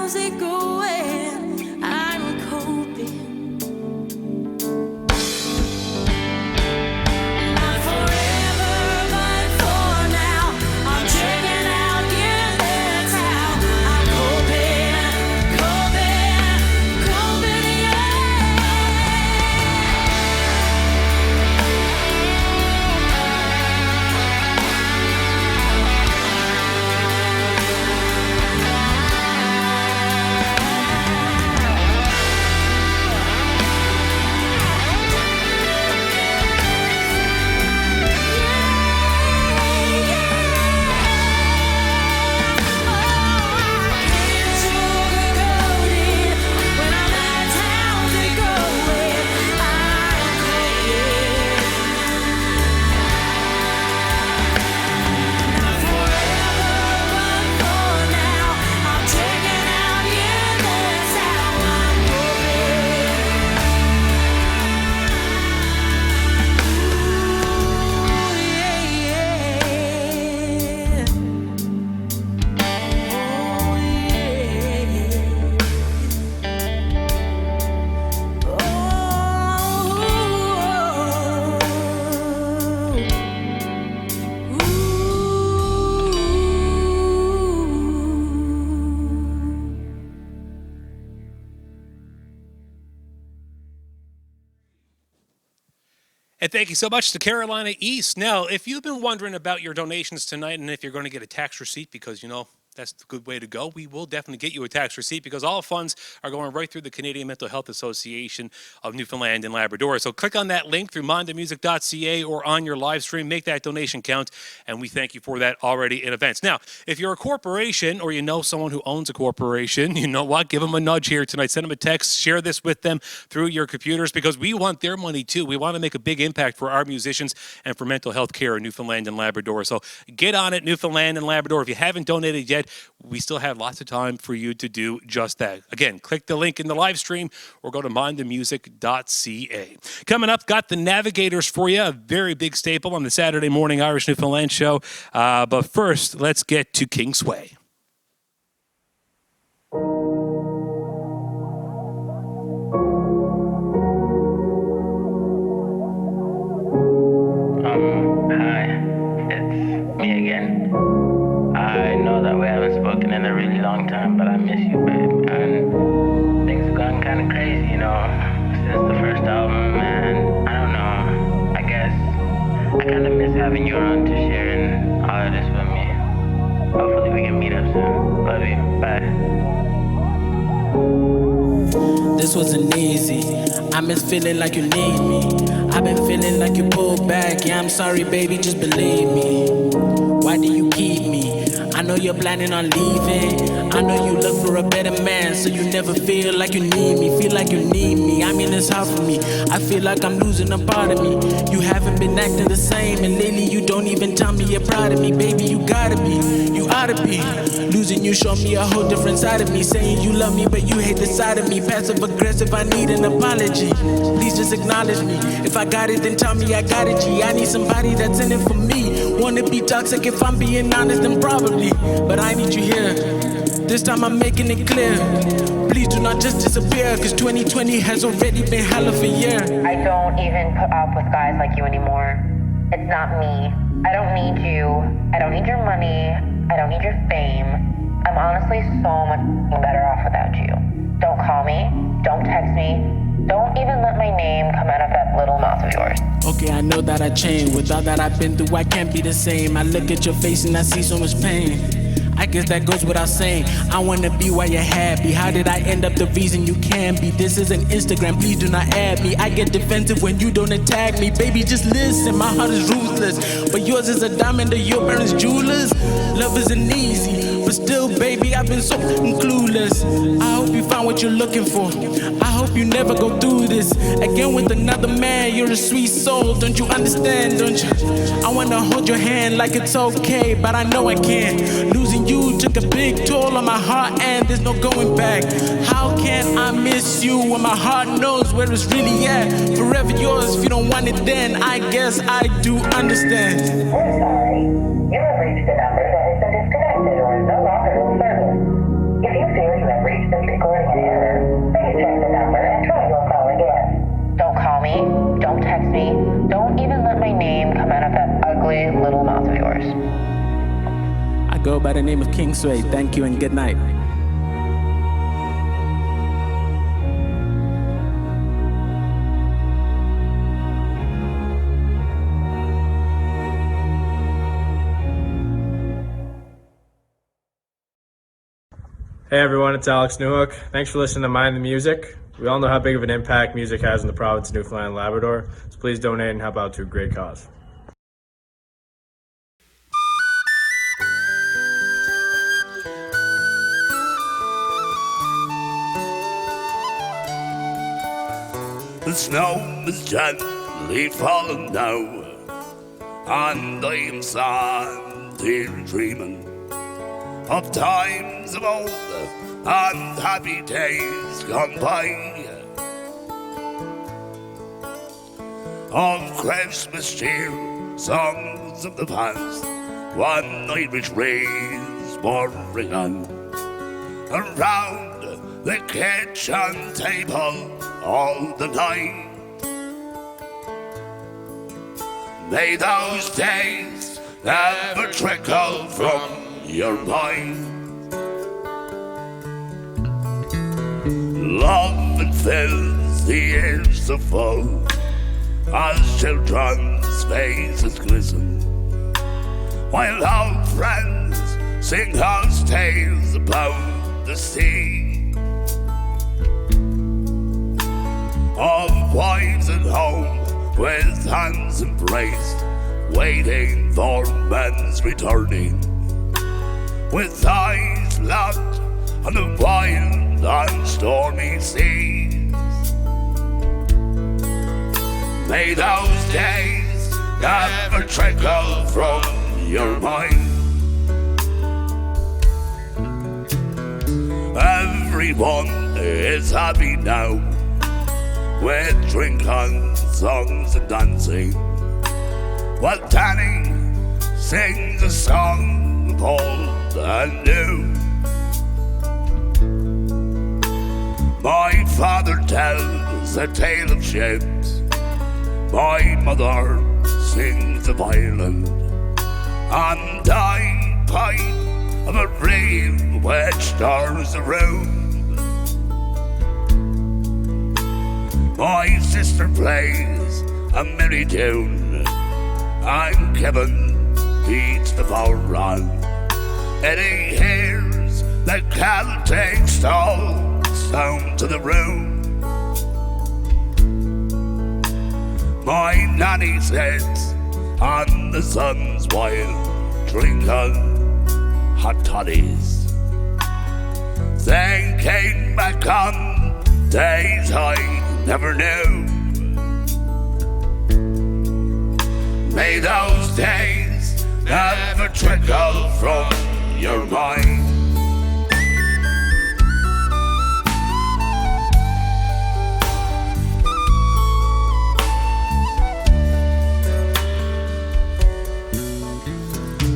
[SPEAKER 14] times they go and I'm coping. Not forever, but for now, I'm checking out, getting this out. I'm coping, yeah.
[SPEAKER 4] And thank you so much to Carolina East. Now, if you've been wondering about your donations tonight and if you're going to get a tax receipt, because, you know, that's the good way to go, we will definitely get you a tax receipt because all funds are going right through the Canadian Mental Health Association of Newfoundland and Labrador. So click on that link through mindthemusic.ca or on your live stream. Make that donation count, and we thank you for that already in advance. Now, if you're a corporation or you know someone who owns a corporation, you know what? Give them a nudge here tonight. Send them a text. Share this with them through your computers because we want their money too. We want to make a big impact for our musicians and for mental health care in Newfoundland and Labrador. So get on it, Newfoundland and Labrador. If you haven't donated yet, we still have lots of time for you to do just that. Again, click the link in the live stream or go to mindthemusic.ca. Coming up, got the Navigators for you, a very big staple on the Saturday morning Irish Newfoundland show. But first, let's get to King Sway.
[SPEAKER 17] Hi, it's me again. I know that we haven't spoken in a really long time, but I miss you, babe. And things have gone kind of crazy, you know, since the first album, and I don't know. I guess I kind of miss having you around to sharing all of this with me. Hopefully we can meet up soon. Love you. Bye.
[SPEAKER 10] This wasn't easy. I miss feeling like you need me. I've been feeling like you pulled back. Yeah, I'm sorry, baby, just believe me. Why do you keep me? I know you're planning on leaving. I know you look for a better man, so you never feel like you need me. Feel like you need me. I mean, it's hard for me. I feel like I'm losing a part of me. You haven't been acting the same, and lately you don't even tell me you're proud of me. Baby, you gotta be. You ought to be. Losing you showed me a whole different side of me. Saying you love me, but you hate the side of me. Passive aggressive, I need an apology. Please just acknowledge me. If I got it, then tell me I got it, G. I need somebody that's in it for me. Wanna be toxic, if I'm being honest, then probably. But I need you here. This time I'm making it clear. Please do not just disappear, cause 2020 has already been hell of a year.
[SPEAKER 18] I don't even put up with guys like you anymore. It's not me. I don't need you. I don't need your money. I don't need your fame. I'm honestly so much better off without you. Don't call me. Don't text me. Don't even let my name come out of that little mouth of yours.
[SPEAKER 10] Okay, I know that I changed. With all that I've been through, I can't be the same. I look at your face and I see so much pain. I guess that goes without saying. I wanna be while you're happy. How did I end up the reason you can be? This isn't Instagram, please do not add me. I get defensive when you don't attack me. Baby, just listen, my heart is ruthless. But yours is a diamond to your parents' jewelers. Love isn't easy, but still, baby, I've been so clueless. I hope you find what you're looking for. I hope you never go through this again with another man. You're a sweet soul, don't you understand, don't you? I wanna hold your hand like it's okay, but I know I can't. Losing you took a big toll on my heart and there's no going back. How can I miss you when my heart knows where it's really at? Forever yours, if you don't want it then I guess I do understand.
[SPEAKER 18] We're sorry. You have reached a number that has been disconnected or is no longer in service. If you feel you have reached
[SPEAKER 19] by the name of Kingsway. Thank you and good night.
[SPEAKER 20] Hey everyone, it's Alex Newhook. Thanks for listening to Mind the Music. We all know how big of an impact music has in the province of Newfoundland and Labrador, so please donate and help out to a great cause.
[SPEAKER 21] The snow is gently falling now, and I am sad here dreaming of times of old and happy days gone by, of Christmas cheer, songs of the past, one Irish rays were ringing around the kitchen table all the night. May those days never trickle from your mind. Love fills the air so full as children's faces glisten, while old friends sing us tales about the sea, of wives at home with hands embraced, waiting for men's returning, with eyes locked on the wild and stormy seas. May those days never trickle from your mind. Everyone is happy now, with drinking, songs and dancing, while Danny sings a song of old and new. My father tells a tale of ships, my mother sings a violin, and I pipe of a reel which stirs a room. My sister plays a merry tune, and Kevin beats the bowrun, and he hears the Celtic stalls sound to the room. My nanny sits on the sun's while drinking hot toddies, thinking back on days I never knew. May those days never trickle from your mind.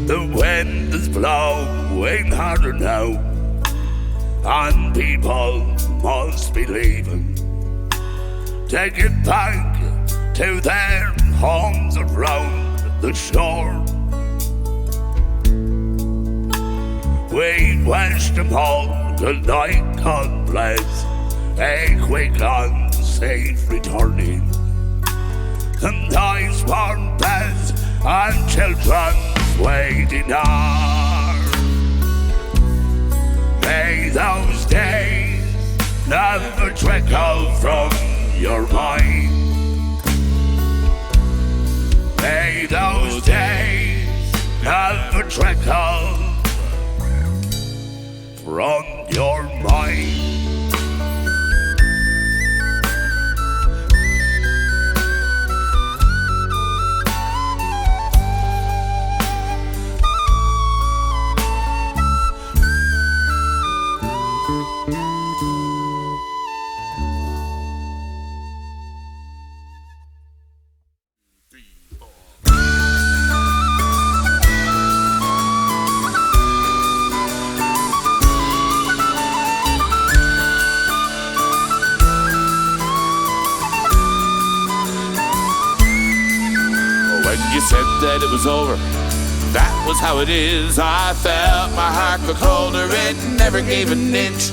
[SPEAKER 21] The wind is blowing harder now, and people must be leaving to get back to their homes around the shore. We wish them all good night, God bless, a quick and safe returning, and nice warm beds and children waiting on. May those days never trickle from your mind. May those days never trickle from your mind. You said that it was over, That was how it is. I felt my heart grow colder. It never gave an inch.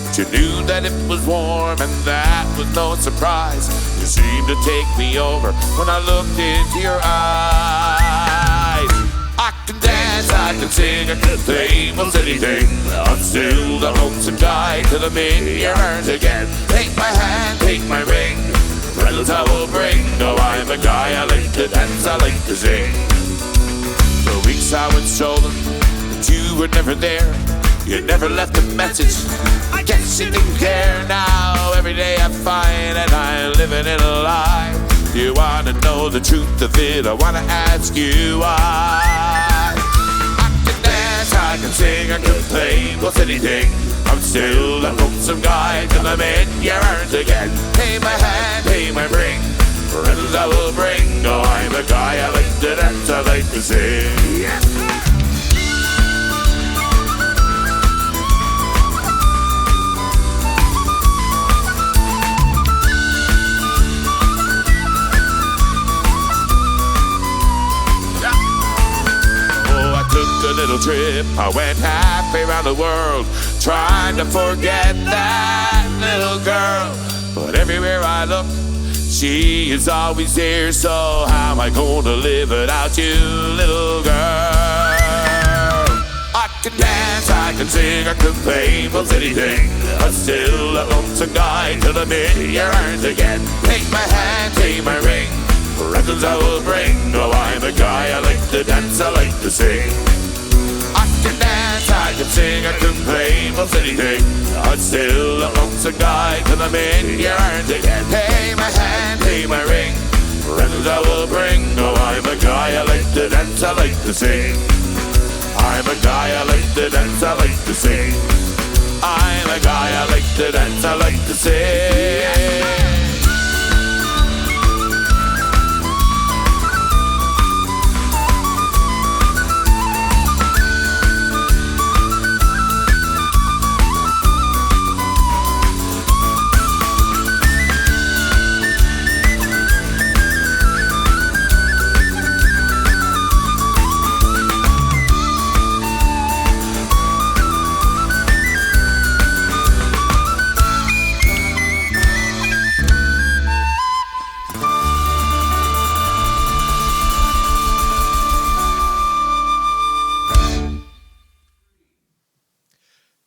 [SPEAKER 21] But you knew that it was warm, and that was no surprise. You seemed to take me over when I looked into your eyes. I can dance, I can sing, I can play most anything. I'm still the lonesome guy till I'm in your arms again. Take my hand, take my ring, riddles I will bring. No, I'm a guy, I like to dance, I like to sing. For weeks I was stolen, but you were never there. You never left a message, I guess you didn't care. Now every day I find that I'm living in a lie. You wanna know the truth of it, I wanna ask you why. I can dance, I can sing, I can play most anything. I'm still a lonesome guy till I'm in your arms again. Take my hand, take my ring, friends I will bring. No, I'm a guy, I like to dance, I like to sing. Yes, sir. A little trip, I went halfway around the world, trying to forget that little girl. But everywhere I look, she is always there. So how am I gonna live without you, little girl? I can dance, I can sing, I can play most anything. I'm still a lonesome guy till I'm in your arms again. Take my hand, take my ring, records I will bring. No, I'm a guy, I like to dance, I like to sing. I can dance, I can sing, I can play most anything. I'm still a lonesome guy till I'm in your arms again. Take my hand, take my ring, friends I will bring. No, I'm a guy, I like to dance, I like to sing. I'm a guy, I like to dance, I like to sing. I'm a guy, I like to dance, I like to sing.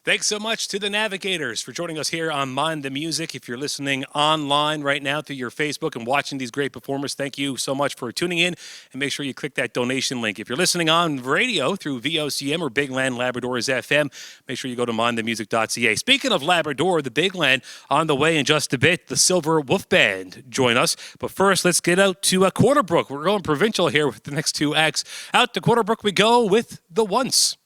[SPEAKER 4] Thanks so much to the Navigators for joining us here on Mind the Music. If you're listening online right now through your Facebook and watching these great performers, thank you so much for tuning in, and make sure you click that donation link. If you're listening on radio through VOCM or Big Land Labrador's FM, make sure you go to mindthemusic.ca. Speaking of Labrador, the Big Land, on the way in just a bit, the Silver Wolf Band join us. But first, let's get out to Quarterbrook. We're going provincial here with the next two acts. Out to Quarterbrook we go with The Once.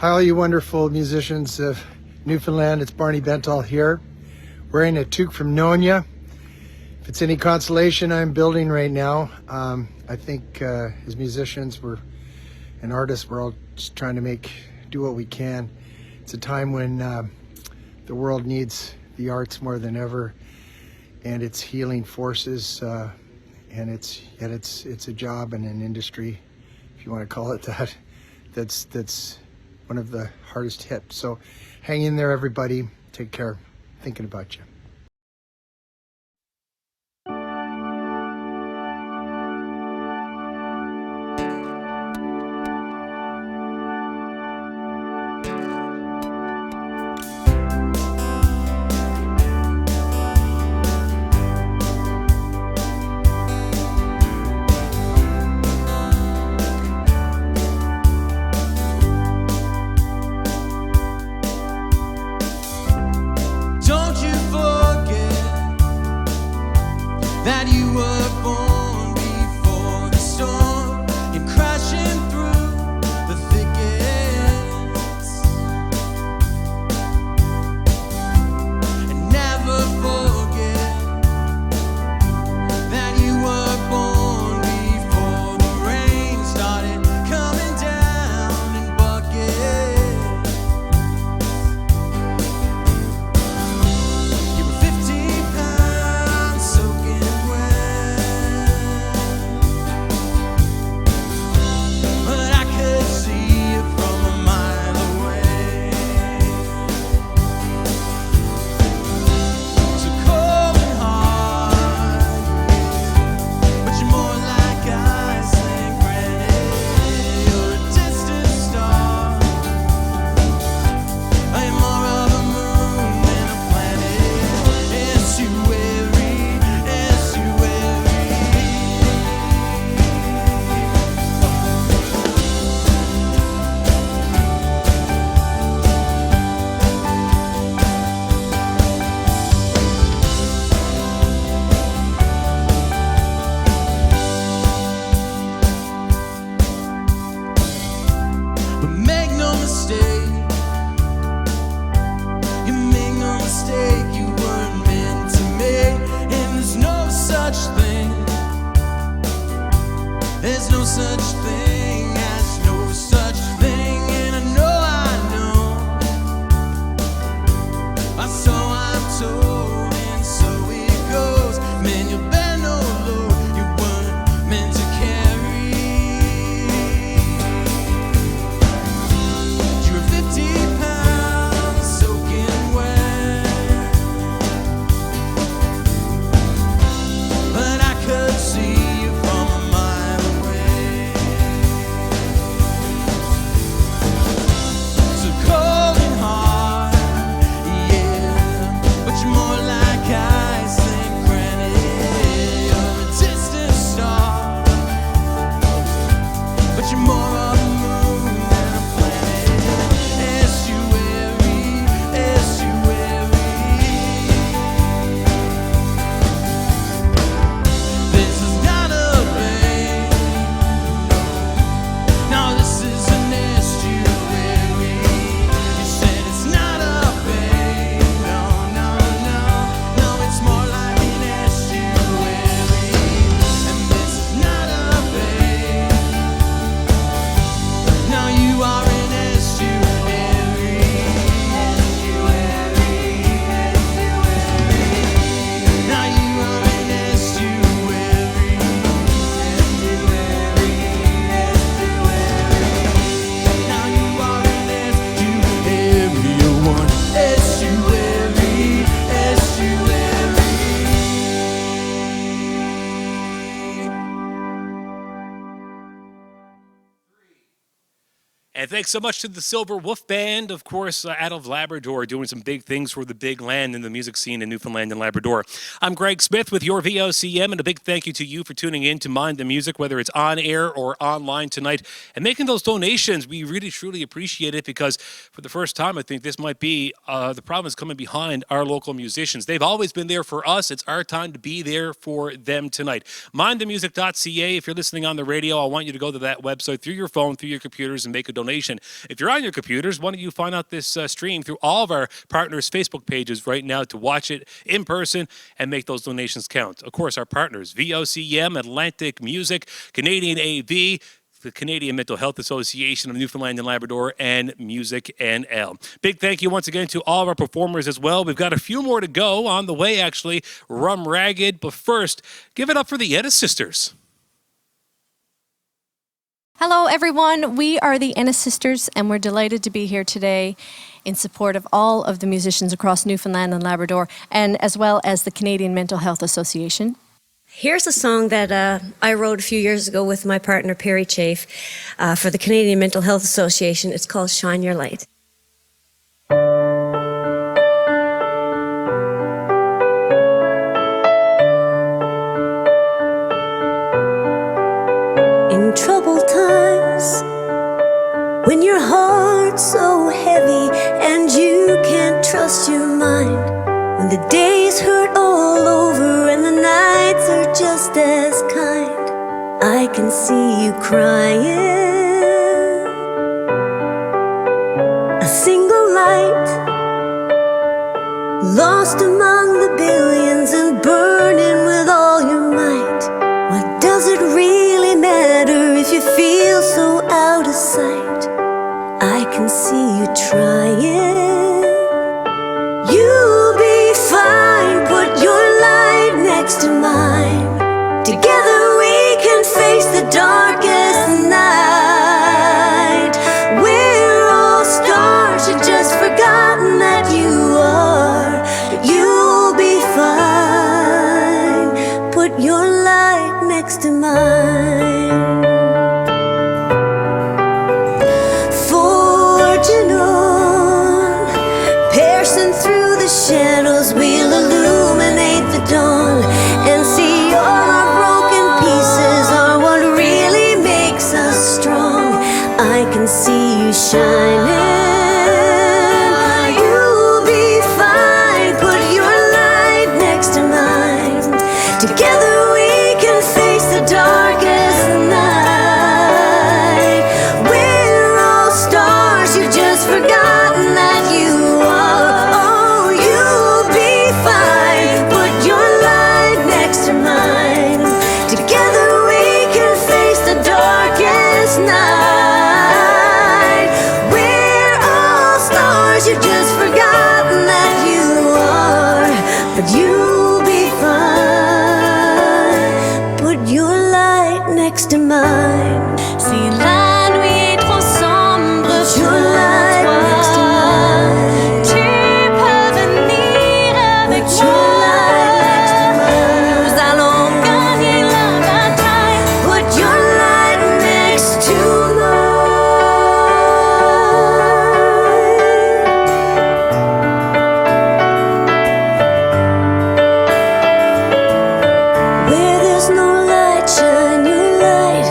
[SPEAKER 1] Hi, all you wonderful musicians of Newfoundland. It's Barney Bentall here, wearing a toque from Nonya. If it's any consolation, I'm building right now. I think as musicians and artists, we're all just trying to do what we can. It's a time when the world needs the arts more than ever, and its healing forces, and it's a job and an industry, if you want to call it that, that's one of the hardest hit. So hang in there, everybody. Take care. Thinking about you.
[SPEAKER 10] Don't you forget that you were born before the storm came crashing through the thickets. And never forget that you were born before the rain started coming down in buckets. You were 15 pounds soaking wet, but I could see it from a mile away. So cold and hard, but you're more like ice and granite. You're a distant star. I am more of a moon than a planet. Estuary, estuary. But make no mistake, you make no mistake, you weren't meant to me. And there's no such thing, there's no such thing as no such thing. And I know, so I'm told, and so it goes. Man, you bear no load you weren't meant to carry. You were 50 pounds soaking wet, but I could see you from a mile away. So cold and hard, yeah, but you're more like ice and granite. You're a distant star, but you're more of a moon than a planet. Estuary, estuary. This is not a bay, no, this is an estuary. You said it's not a bay, no, no, no, no, it's more like an estuary. And this is not a bay, now you are an estuary. Now you are an estuary. Now you are an estuary. You're one estuary, estuary.
[SPEAKER 4] And thanks so much to the Silver Wolf Band, of course, out of Labrador, doing some big things for the big land in the music scene in Newfoundland and Labrador. I'm Greg Smith with your VOCM, and a big thank you to you for tuning in to Mind the Music, whether it's on air or online tonight, and making those donations. We really, truly appreciate it, because for the first time, I think this might be the province coming behind our local musicians. They've always been there for us. It's our time to be there for them tonight. Mindthemusic.ca. If you're listening on the radio, I want you to go to that website through your phone, through your computers, and make a donation donation. If you're on your computers, why don't you find out this stream through all of our partners' Facebook pages right now to watch it in person and make those donations count. Of course, our partners, VOCM, Atlantic Music, CanadianAV, the Canadian Mental Health Association of Newfoundland and Labrador, and MusicNL. Big thank you once again to all of our performers as well. We've got a few more to go on the way, actually. Rum Ragged, but first, give it up for the Ennis Sisters.
[SPEAKER 2] Hello, everyone. We are the Ennis Sisters, and we're delighted to be here today in support of all of the musicians across Newfoundland and Labrador, and as well as the Canadian Mental Health Association.
[SPEAKER 22] Here's a song that I wrote a few years ago with my partner, Perry Chafe, for the Canadian Mental Health Association. It's called Shine Your Light. In troubled times, when your heart's so heavy and you can't trust your mind, when the days hurt all over and the nights are just as kind, I can see you crying. A single light, lost among the billions and burning with all your might. What does it really matter if you feel so out of sight? I can see you trying. You'll be fine, put your light next to mine. Together we can face the darkest night. We're all stars, you've just forgotten that you are. But you'll be fine, put your light next to mine. Forging on, piercing through the shadows, we'll illuminate the dawn and see all our broken pieces are what really makes us strong. I can see you shining. You'll be fine, put your light next to mine. Together we can face the darkest night. We're all stars, you've just forgotten that you are. Oh, you'll be fine, put your light next to mine. Together we can face the darkest night. We're all stars, you've just forgotten that you are. But you'll be fine, put your light next to mine. Si la nuit est trop sombre pour toi, tu peux venir avec moi. Nous allons gagner la bataille. Put your light next to Where there's no light, shine your light,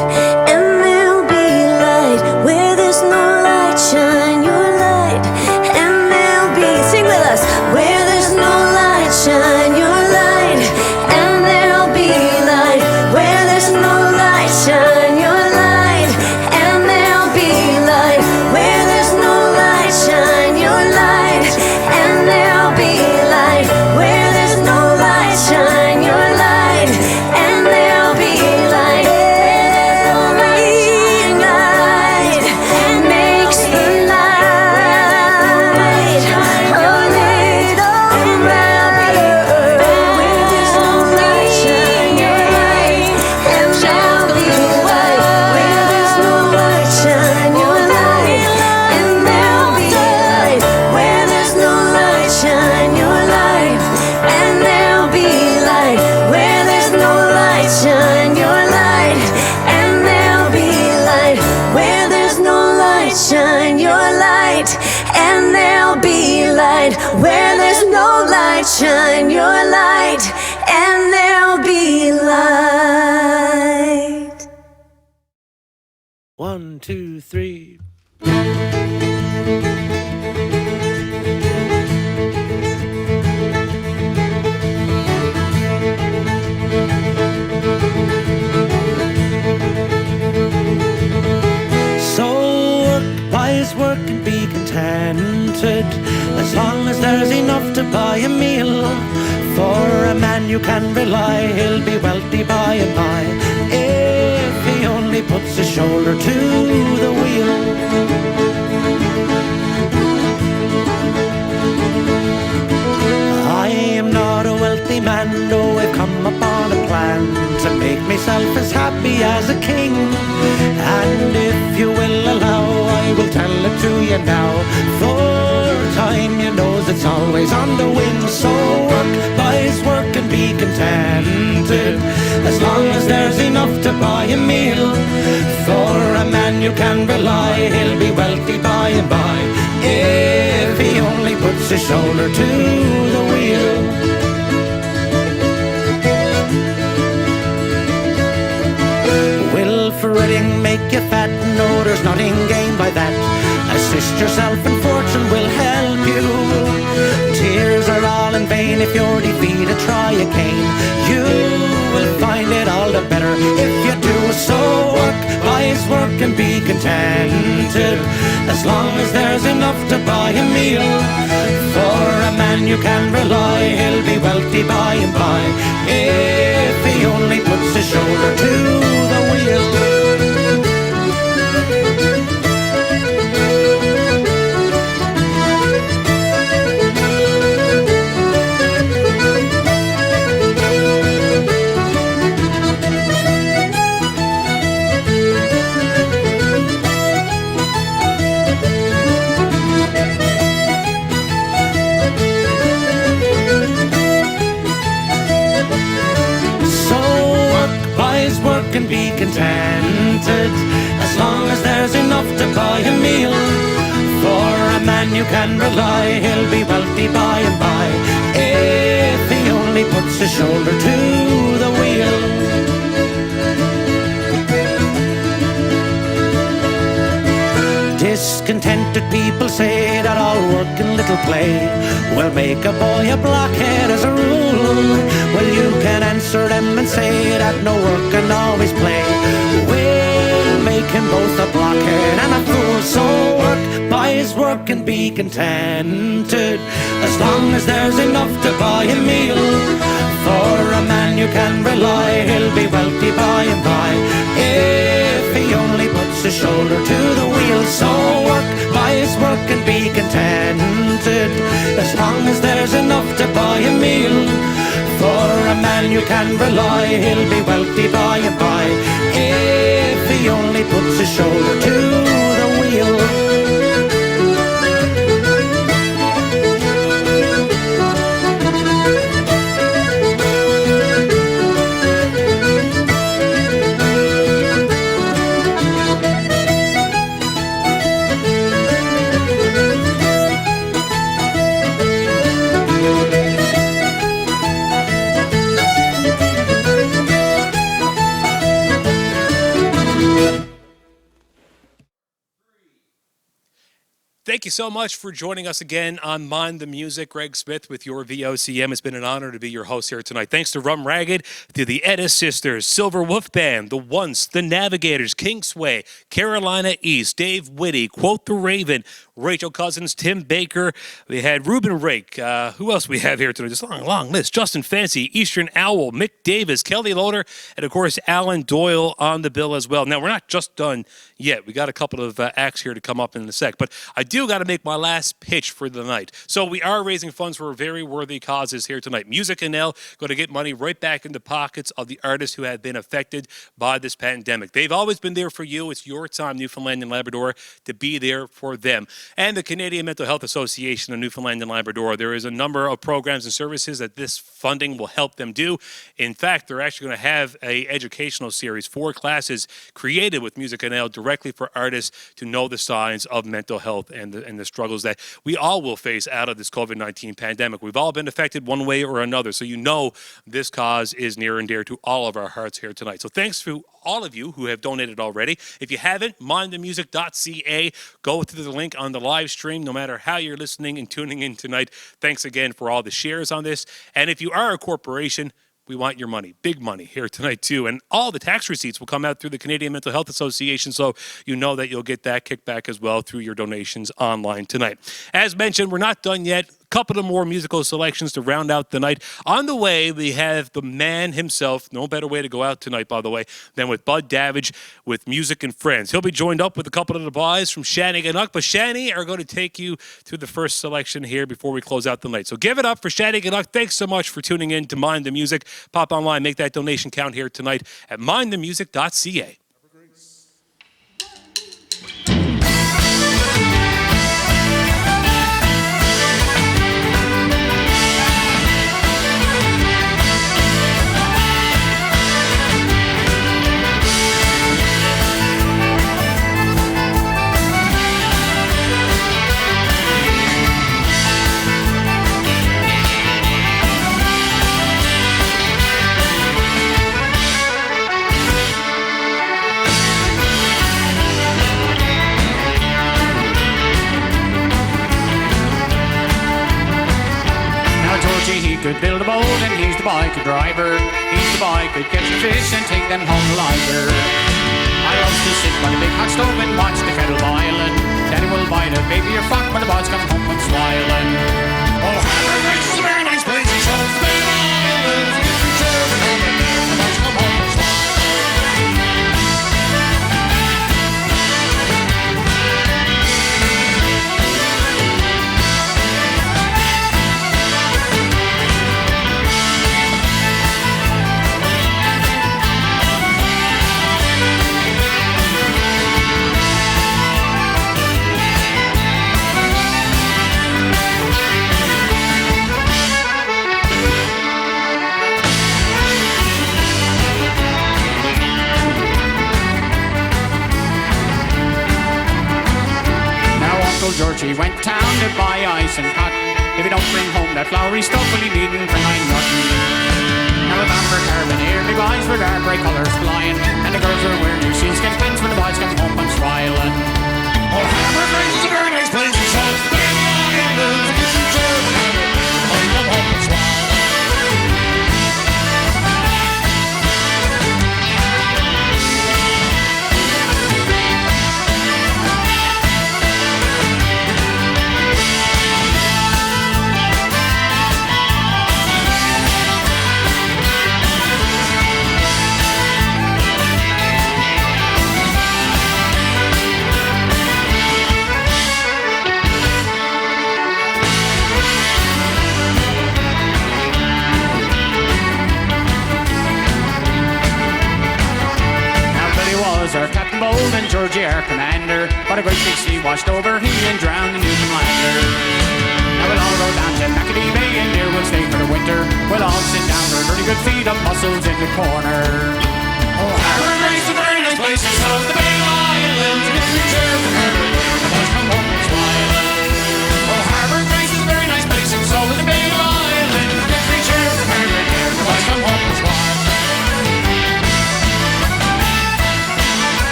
[SPEAKER 22] and there'll be light. Where there's no light, shine your light, and there'll be. Sing with us. Where there's no light, shine your light, and there'll be light. Where there's no light, shine your light, and there'll be light. Where there's no light, shine your light, and there'll be light. Where there's no light, shine your light, and there'll be light. Light and makes the light a little brighter. Where there's no light, shine your light, and there'll be light. Where there's no light, shine your light, and there'll be light. Where there's no light, shine your light, and there'll be light. Where there's no light, shine your light, and there'll be light. Where there's no light, shine your light, and there'll be light. Where there's no light, shine your light, and there'll be light.
[SPEAKER 10] 1, 2, 3. So work his work and be contented, as long as there's enough to buy a meal. For a man you can rely, he'll be wealthy by and by, if he only puts his shoulder to the wheel. I am not a wealthy man, though I've come upon a plan to make myself as happy as a king. And if you will allow, I will tell it to you now, for time you knows it's always on the wing. So work, buys work and be contented, as long as there's enough to buy a meal. For a man you can rely, he'll be wealthy by and by, if he only puts his shoulder to the wheel. Will fretting make you fat? No, there's nothing gained by that. Assist yourself and fortune will help you. Tears are all in vain if you're defeated, try again. You will find it all the better if you do. So work, buys work and be contented, as long as there's enough to buy a meal. For a man you can rely, he'll be wealthy by and by, if he only puts his shoulder to the wheel. Can be contented, as long as there's enough to buy a meal. For a man you can rely, he'll be wealthy by and by, if he only puts his shoulder to the wheel. Discontented people say that all work and little play will make a boy a blockhead as a rule. Well, you can answer them and say that no work and always play will make him both a blockhead and a fool. So work, buys work and be contented, as long as there's enough to buy a meal. For a man you can rely, he'll be wealthy by and by, if he only puts his shoulder to the wheel. So work, buys work and be contented, as long as there's enough to buy a meal. For a man you can rely, he'll be wealthy by and by, if he only puts his shoulder to the wheel.
[SPEAKER 4] Thank you so much for joining us again on Mind the Music. Greg Smith with your VOCM. It's been an honor to be your host here tonight. Thanks to Rum Ragged, to the Edis Sisters, Silver Wolf Band, The Once, The Navigators, Kingsway, Carolina East, Dave Whitty, Quote the Raven, Rachel Cousins, Tim Baker. We had Ruben Rake. Who else we have here tonight? Just a long list. Justin Fancy, Eastern Owl, Mick Davis, Kelly Loader, and of course Alan Doyle on the bill as well. Now, we're not just done yet. We got a couple of acts here to come up in a sec, but I do got to make my last pitch for the night. So we are raising funds for very worthy causes here tonight. MusicNL going to get money right back in the pockets of the artists who have been affected by this pandemic. They've always been there for you. It's your time, Newfoundland and Labrador, to be there for them. And the Canadian Mental Health Association of Newfoundland and Labrador, there is a number of programs and services that this funding will help them do. In fact, they're actually going to have an educational series, 4 classes created with MusicNL directly for artists to know the signs of mental health and the struggles that we all will face out of this COVID-19 pandemic. We've all been affected one way or another, so you know this cause is near and dear to all of our hearts here tonight. So thanks to all of you who have donated already. If you haven't, mindthemusic.ca. Go to the link on the live stream, no matter how you're listening and tuning in tonight. Thanks again for all the shares on this. And if you are a corporation, We want your money, big money here tonight too. And all the tax receipts will come out through the Canadian Mental Health Association, so you know that you'll get that kickback as well through your donations online tonight. As mentioned, we're not done yet. Couple of more musical selections to round out the night. On the way, we have the man himself. No better way to go out tonight, by the way, than with Bud Davidge with Music and Friends. He'll be joined up with a couple of the boys from Shanny and Uck, but Shanny are going to take you through the first selection here before we close out the night. So give it up for Shanny and Uck. Thanks so much for tuning in to Mind the Music. Pop online, make that donation count here tonight at mindthemusic.ca.
[SPEAKER 3] He could build a boat and he's the boy could driver. He's the boy could catch the fish and take them home alive. I love to sit by the big hot stove and watch the kettle boiling. Daddy will bite a baby or fuck when the boys come home from smiling. Oh, Harvard Beach is a very nice place. He shows the big islands. Get your children home and the boys come home from smiling. Georgie went town to buy ice and cotton. If he don't bring home that flowery stuff, will he needn't bring I nothing. Now the bomber carabiner, big eyes with our bright colours flying, and the girls are wearing new sheepskin pants when the boys come home and smiling. Oh, Harvard Beach is a very nice place. He shows the big islands. Get your children home and the boys come home and smiling. Our Captain Bold and Georgie our commander, but a great big sea washed over he and drowned the Newfoundlander. Now we'll all row down to Macadee Bay and there we'll stay for the winter. We'll all sit down for a dirty good feed of mussels in the corner. Oh, Harvard Bay's a very nice place, so the Bay Islands get your children home, the boys come home and smiling. Oh, Harvard Bay's a very nice place, and so is the Bay Islands get your children home, the boys come home and smiling.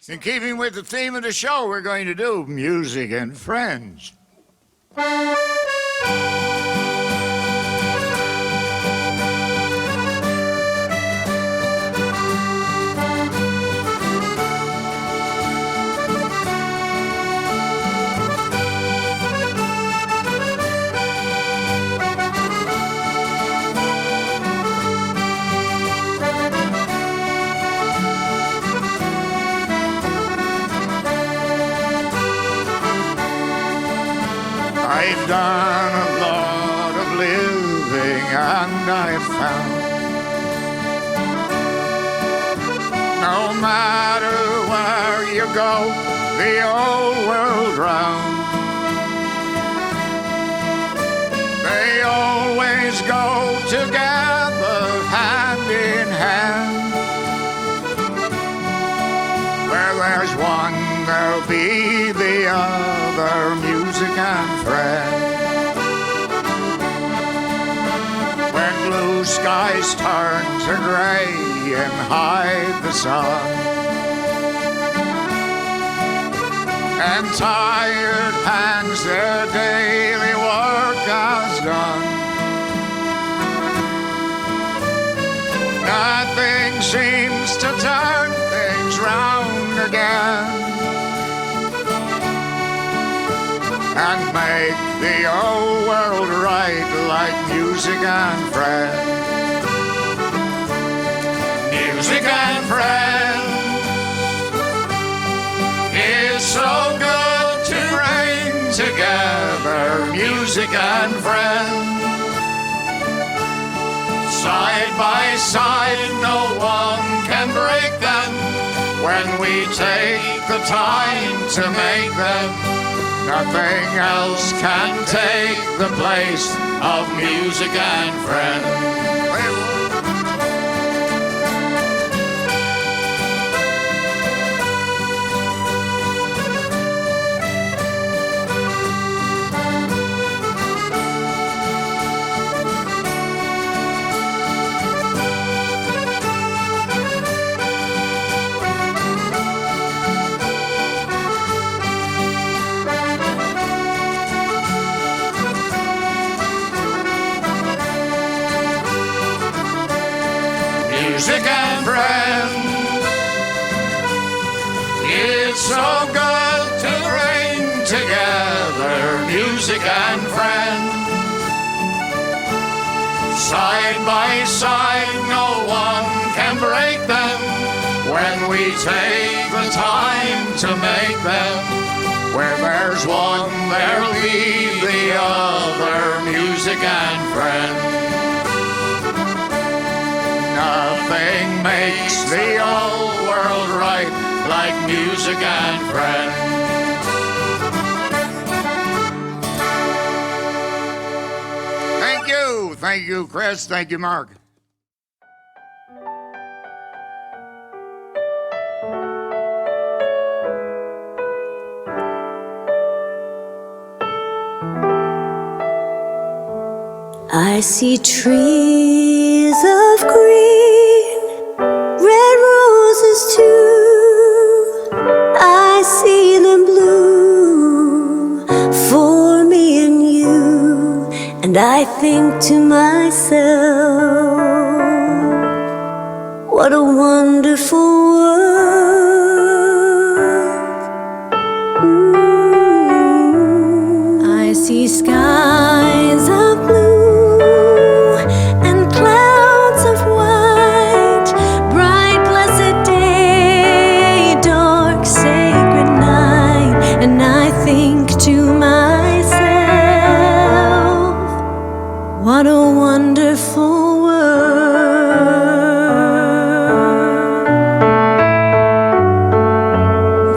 [SPEAKER 5] In keeping with the theme of the show, we're going to do Music and Friends. done a lot of living, and I've found no matter where you go, the old world round, they always go together, hand in hand. Where there's one, there'll be the other, music and friend. When blue skies turn to grey and hide the sun, and tired hands their daily work has done, nothing seems to turn things round again and make the old world right, like music and friends. Music and friends is so good to bring together. Music and friends, side by side, no one can break them. When we take the time to make them, nothing else can take the place of music and friends. Music and friends, it's so good to bring together. Music and friends, side by side, no one can break them. When we take the time to make them, where there's one, there'll be the other. Music and friends, nothing makes the old world right, like music and friends. Thank you, Chris. Thank you, Mark.
[SPEAKER 22] I see trees of green, red roses too. I see them bloom for me and you. And I think to myself, what a wonderful world. I see skies of blue and clouds of white, bright blessed day, dark sacred night. And I think to myself, what a wonderful world.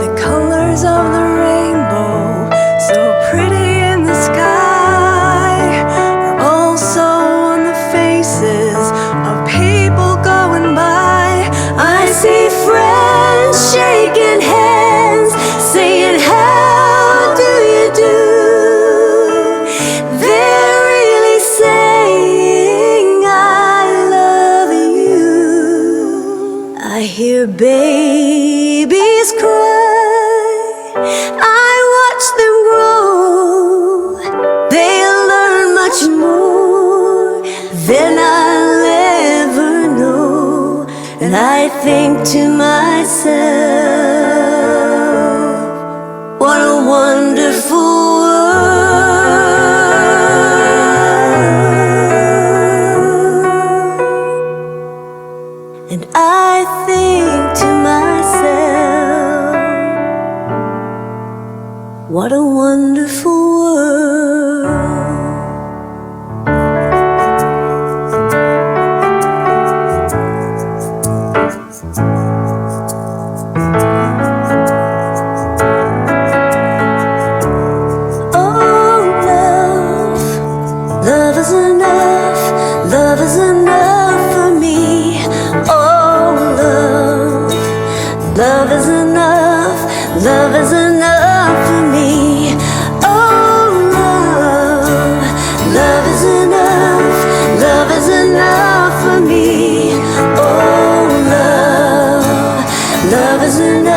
[SPEAKER 22] The colors of the rainbow, so pretty in the sky, are also on the faces of people going by. I see friends shaking hands, saying, how do you do? They're really saying, I love you. I hear babies cry, I watch them grow. They'll learn much more than I'll ever know. And I think to myself, what a wonderful world. And I think to myself, what a wonderful world. Love is enough, love is enough for me. Oh, love is enough, love is enough for me. Oh, love is enough, love is enough for me. Oh, love is enough.